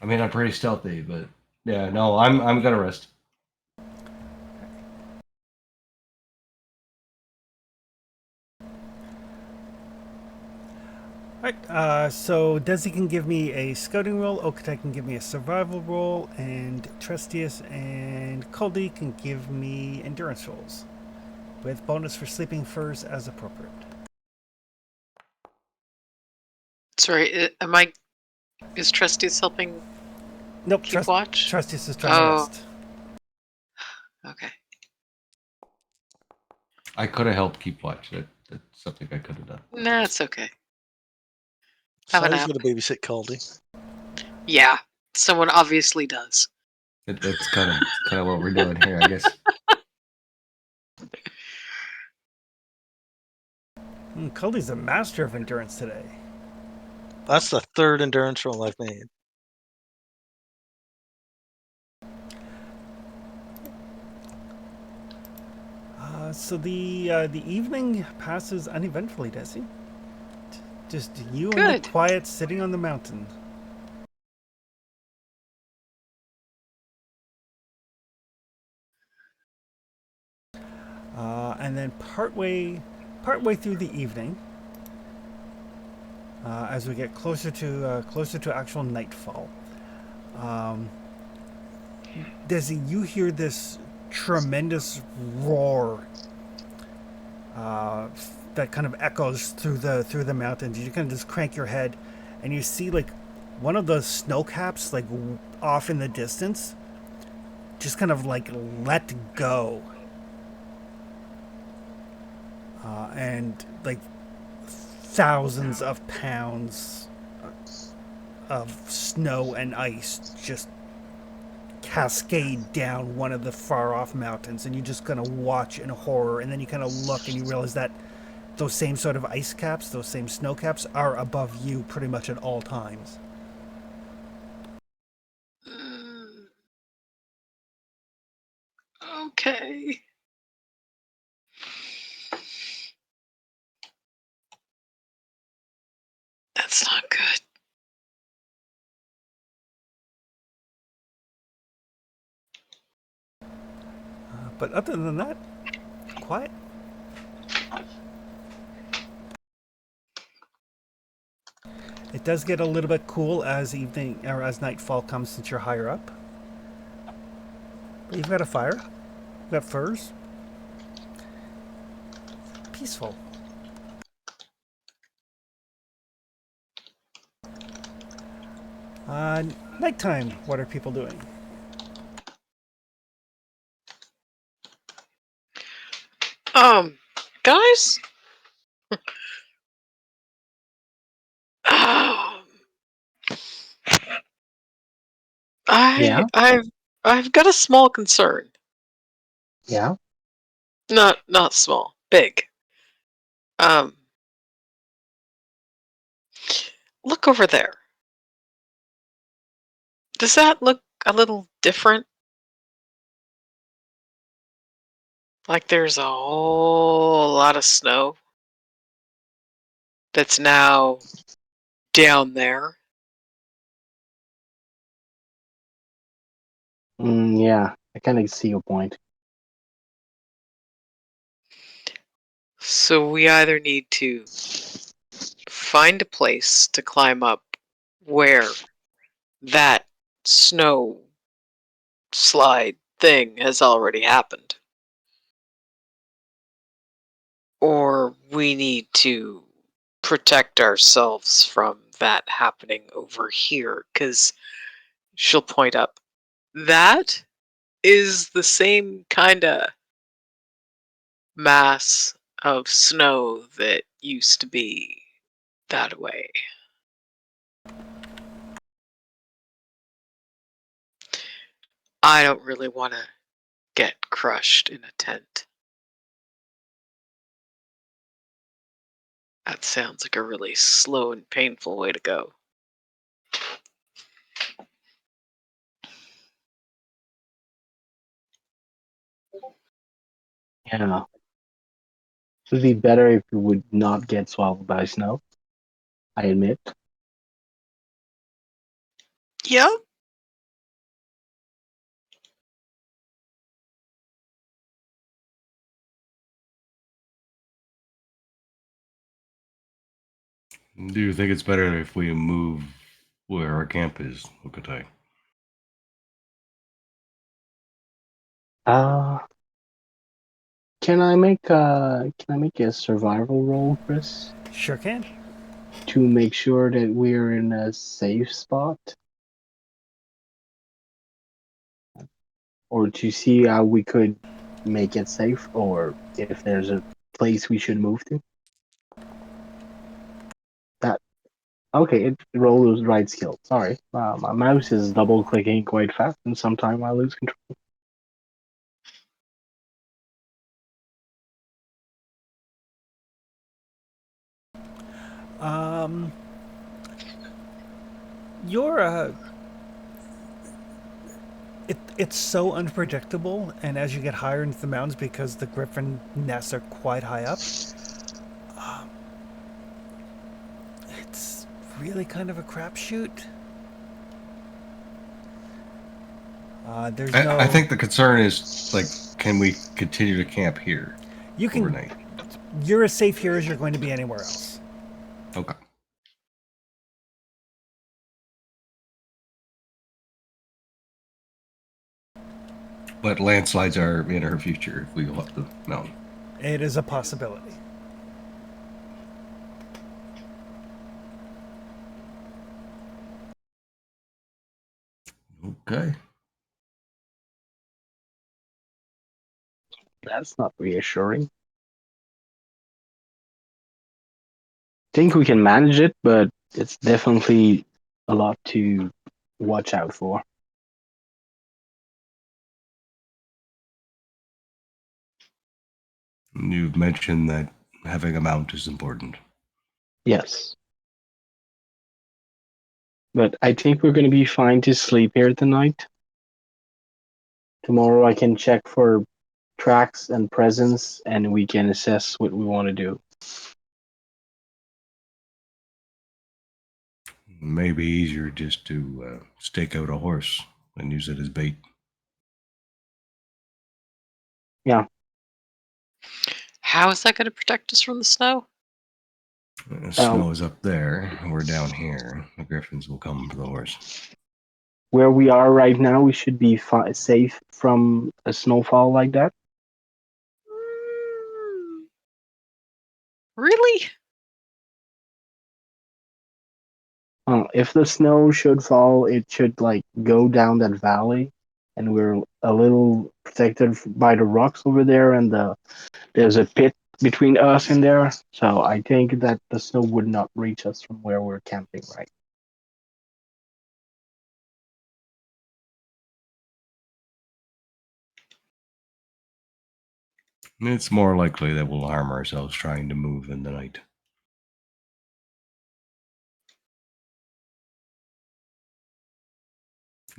I mean, I'm pretty stealthy, but yeah, no, I'm gonna rest. Alright, so Desi can give me a scouting roll, Okatai can give me a survival roll, and Trustius and Caldy can give me endurance rolls, with bonus for sleeping furs as appropriate. Sorry, is Trustees helping Nope, keep watch? Trustius is trying to Oh. rest. Okay. I could have helped keep watch. That's something I could have done. Nah, it's okay. Have a Somebody's nap. got to babysit Caldy. Yeah, someone obviously does. That's kind of what we're doing here, I guess. Caldy's a master of endurance today. That's the third endurance roll I've made. So the evening passes uneventfully, Desi. Just you and Good. the quiet sitting on the mountain. And then partway through the evening, as we get closer to actual nightfall, Desi, you hear this tremendous roar that kind of echoes through the mountains. You kind of just crank your head, and you see like one of the snow caps like off in the distance, just kind of like let go, and like thousands of pounds of snow and ice just cascade down one of the far off mountains, and you just kind of watch in horror, and then you kind of look and you realize that those same sort of ice caps, those same snow caps, are above you pretty much at all times. Okay. But other than that, quiet. It does get a little bit cool as evening or as nightfall comes since you're higher up. But you've got a fire. You've got furs. Peaceful. Nighttime. What are people doing? Guys. Um, Yeah, I've got a small concern. yeah. Not small, big. Um, look over there. Does that look a little different? Like there's a whole lot of snow that's now down there. Yeah, I kind of see your point. So we either need to find a place to climb up where that snow slide thing has already happened, or we need to protect ourselves from that happening over here, because she'll point up. That is the same kind of mass of snow that used to be that way. I don't really want to get crushed in a tent. That sounds like a really slow and painful way to go. Yeah. It would be better if you would not get swallowed by snow. I admit. Yep. Do you think it's better if we move where our camp is, Lukatai? Uh can I make a survival roll, Chris, Sure can. to make sure that we're in a safe spot? Or to see how we could make it safe, or if there's a place we should move to? That okay, it rolled those right skill. Sorry. My mouse is double clicking quite fast and sometimes I lose control. Um, you're it's so unpredictable, and as you get higher into the mountains, because the griffin nests are quite high up, um, it's really kind of a crapshoot. There's no. I think the concern is like, can we continue to camp here you can. overnight? You're as safe here as you're going to be anywhere else. Okay. But landslides are in our future if we go up the mountain. It is a possibility. Okay. That's not reassuring. Think we can manage it, but it's definitely a lot to watch out for. You've mentioned that having a mount is important. Yes. But I think we're going to be fine to sleep here tonight. Tomorrow I can check for tracks and presence, and we can assess what we want to do. Maybe easier just to stake out a horse and use it as bait. How is that going to protect us from the snow? The snow is up there, and we're down here. The griffins will come for the horse. Where we are right now, we should be safe from a snowfall like that. Mm, Really? If the snow should fall, it should like go down that valley, and we're a little protected by the rocks over there, and there's a pit between us and there. So I think that the snow would not reach us from where we're camping, right? It's more likely that we'll harm ourselves trying to move in the night.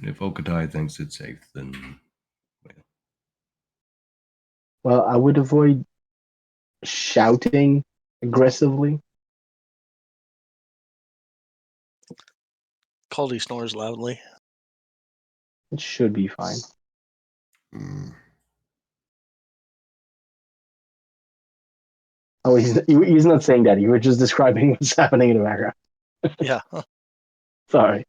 If Okatai thinks it's safe, then Well, I would avoid shouting aggressively. Caldy snores loudly. It should be fine. mm, Oh, he's not saying that. You were just describing what's happening in the background. Yeah. Sorry.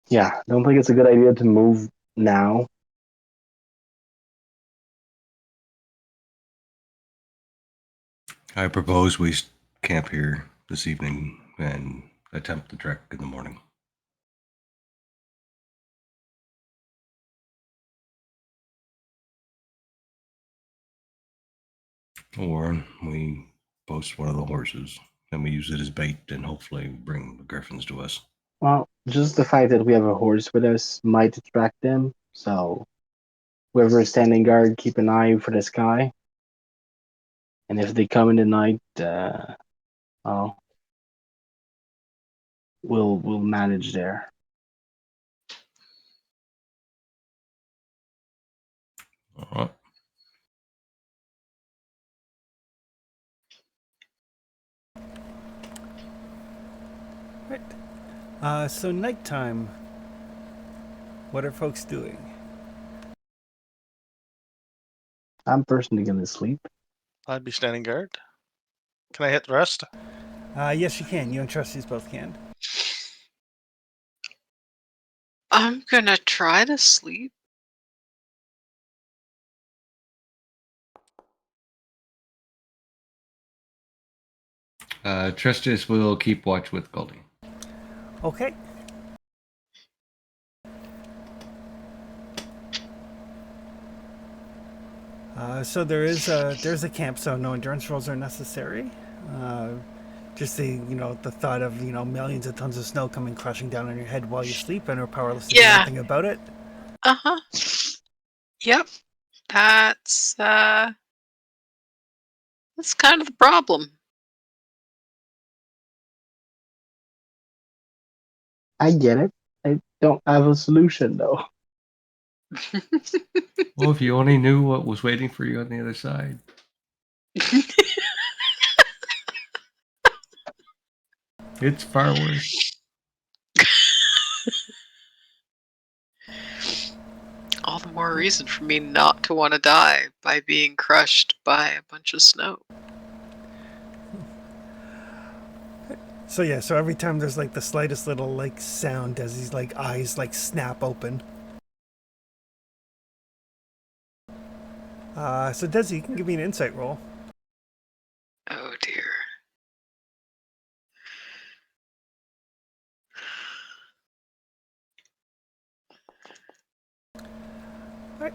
Yeah, don't think it's a good idea to move now. I propose we camp here this evening and attempt the trek in the morning. Or we post one of the horses and we use it as bait and hopefully bring the griffins to us. Well, just the fact that we have a horse with us might attract them. So, whoever is standing guard, keep an eye for the sky. And if they come in the night, well, we'll manage there. All right. Right. So nighttime. What are folks doing? I'm personally gonna sleep. I'd be standing guard. Can I hit the rest? Yes, you can. You and Trustees both can. I'm going to try to sleep. Tristis will keep watch with Goldie. Okay. So there's a camp, so no endurance rolls are necessary. Just the thought of millions of tons of snow coming crashing down on your head while you sleep and are powerless to do Yeah. anything about it. Uh-huh. Yep. That's kind of the problem. I get it. I don't have a solution though. Well, if you only knew what was waiting for you on the other side. It's far worse. All the more reason for me not to want to die by being crushed by a bunch of snow. So yeah, so every time there's like the slightest little like sound as these like eyes like snap open. So Desi, you can give me an insight roll. Oh dear. Right.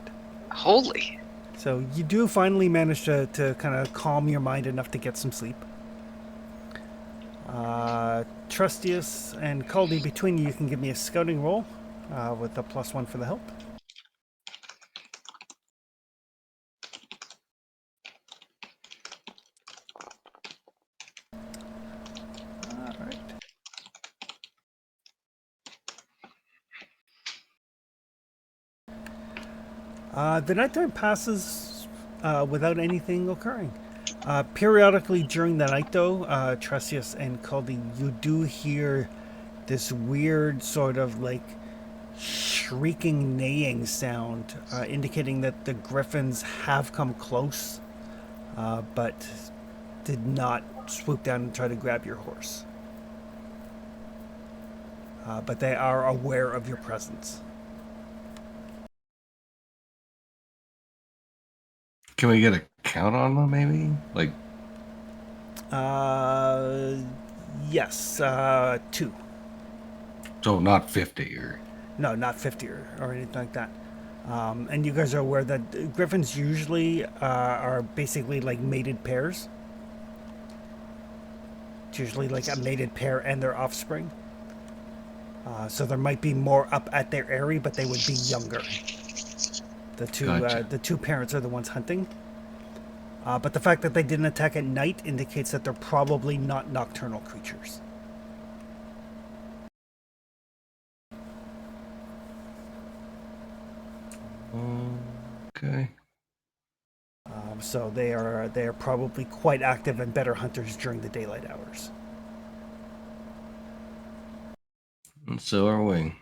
Holy. So you do finally manage to kind of calm your mind enough to get some sleep. Trustius and Caldy, between you can give me a scouting roll with a +1 for the help. All right. The nighttime passes without anything occurring. Periodically during the night, though, Trustius and Caldy, you do hear this weird sort of like shriek shrieking neighing sound, indicating that the griffins have come close, but did not swoop down and try to grab your horse. But they are aware of your presence. Can we get a count on them, maybe? Like, Yes, 2. so not 50 or. No, not 50 or anything like that. And you guys are aware that griffins usually are basically like mated pairs. It's usually like a mated pair and their offspring. So there might be more up at their eyrie, but they would be younger. Gotcha. The two parents are the ones hunting. But the fact that they didn't attack at night indicates that they're probably not nocturnal creatures. Okay. So they are probably quite active and better hunters during the daylight hours. And so are we.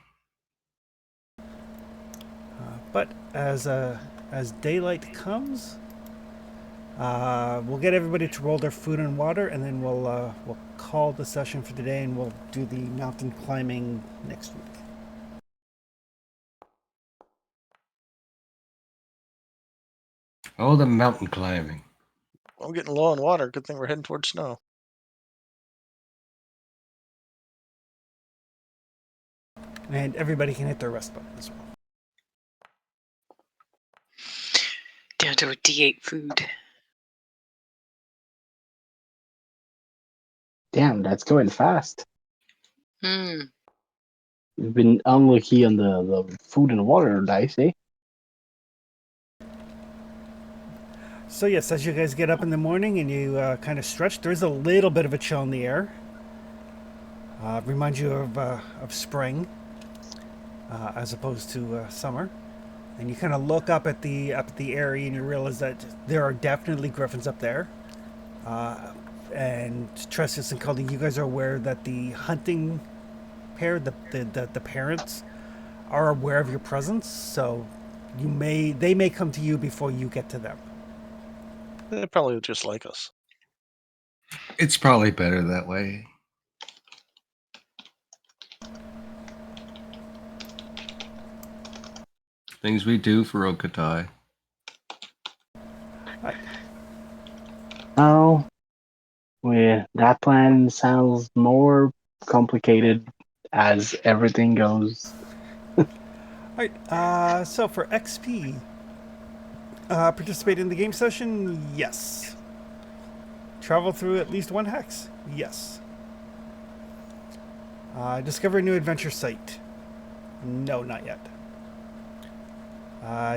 But as daylight comes, we'll get everybody to roll their food and water, and then we'll call the session for today, and we'll do the mountain climbing next week. Oh, the mountain climbing. I'm getting low on water. Good thing we're heading towards snow. And everybody can hit their rest button as well. Down to a D8 food. Damn, that's going fast. Hmm. We've been unlucky on the food and water dice, eh? So yes, as you guys get up in the morning and you kind of stretch, there is a little bit of a chill in the air. Reminds you of spring, as opposed to summer. And you kind of look up at the area and you realize that there are definitely griffins up there. And Tressius and Caldy, you guys are aware that the hunting pair, the parents, are aware of your presence. So they may come to you before you get to them. They probably just like us. It's probably better that way. Things we do for Okatai. Oh, that plan sounds more complicated as everything goes. Alright, so for XP, participate in the game session? Yes. Travel through at least one hex? Yes. Discover a new adventure site? No, not yet.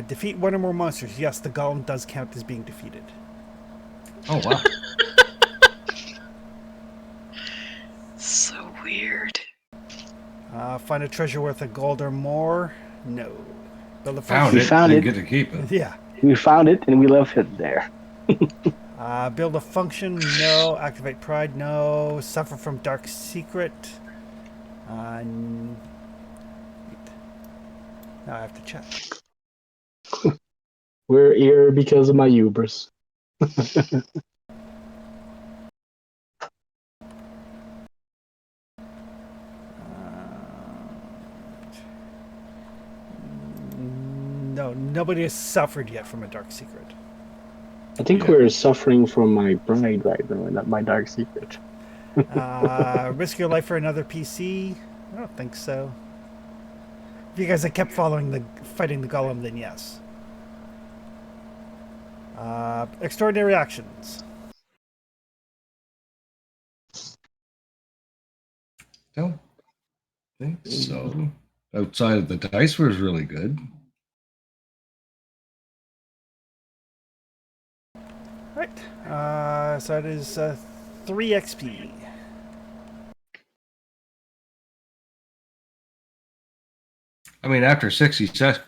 Defeat one or more monsters? Yes, the golem does count as being defeated. Oh, wow. So weird. Find a treasure worth of gold or more? No. Build a Found We it. found Didn't it. get to keep it. Yeah. We found it and we left it there. Build a function? No. Activate pride? No. Suffer from dark secret? Now I have to check. We're here because of my hubris. No, nobody has suffered yet from a dark secret. I think Yeah. we're suffering from my pride right now, and not my dark secret. Risk your life for another PC? I don't think so. If you guys had kept fighting the golem, then yes. Extraordinary actions. Don't think so. Outside of the dice was really good. Right. So it is 3 XP. I mean, after 60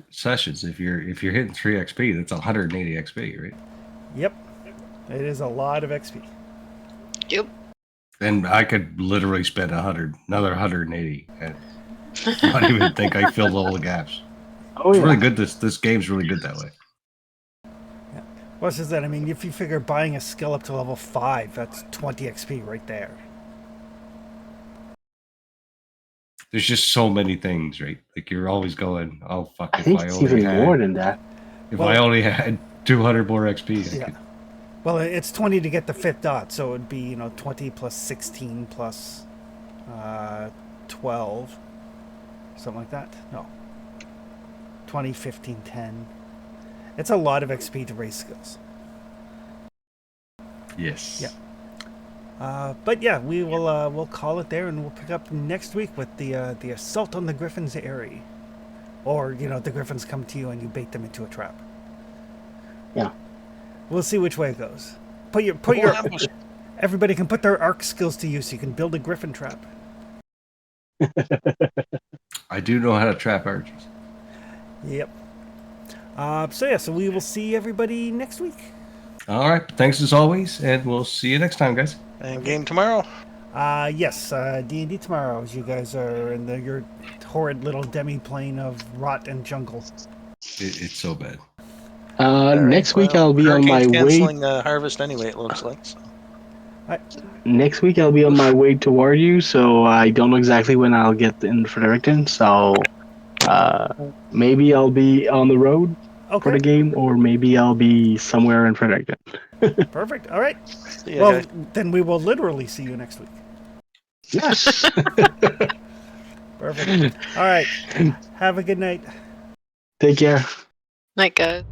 sessions, if you're hitting 3 XP, that's 180 XP, right? Yep. It is a lot of XP. Yep. And I could literally spend another 180 and not even think I filled all the gaps. Oh It's yeah. really good. This game's really good that way. What's that? I mean, if you figure buying a skill up to level 5, that's 20 XP right there. There's just so many things, right? Like you're always going, oh fuck, I think it's even more than that. if Well- I only had 200 more XP, I Yeah. could. Well, it's 20 to get the 5th dot, so it would be, 20 plus 16 plus 12. Something like that? No. 20, 15, 10. It's a lot of XP to raise skills. Yes. Yeah. But yeah, we'll call it there, and we'll pick up next week with the assault on the Griffin's Eyrie, or the Griffins come to you and you bait them into a trap. Yeah. We'll see which way it goes. Everybody can put their arc skills to use. So you can build a Griffin trap. I do know how to trap archers. Yep. So we will see everybody next week. All right. Thanks as always, and we'll see you next time, guys. And game tomorrow. Yes, D&D tomorrow, as you guys are in your horrid little demi-plane of rot and jungle. It's so bad. Next week Well, I'll be on my Hurricane's way. canceling harvest anyway. It looks like. So. Next week I'll be on my way toward you, so I don't know exactly when I'll get in Fredericton. So maybe I'll be on the road for Okay, the game, or maybe I'll be somewhere in Fredericton. perfect. All right. See ya, Well, guys. then we will literally see you next week. Yes. Perfect. All right. Have a good night. Take care. Night, guys.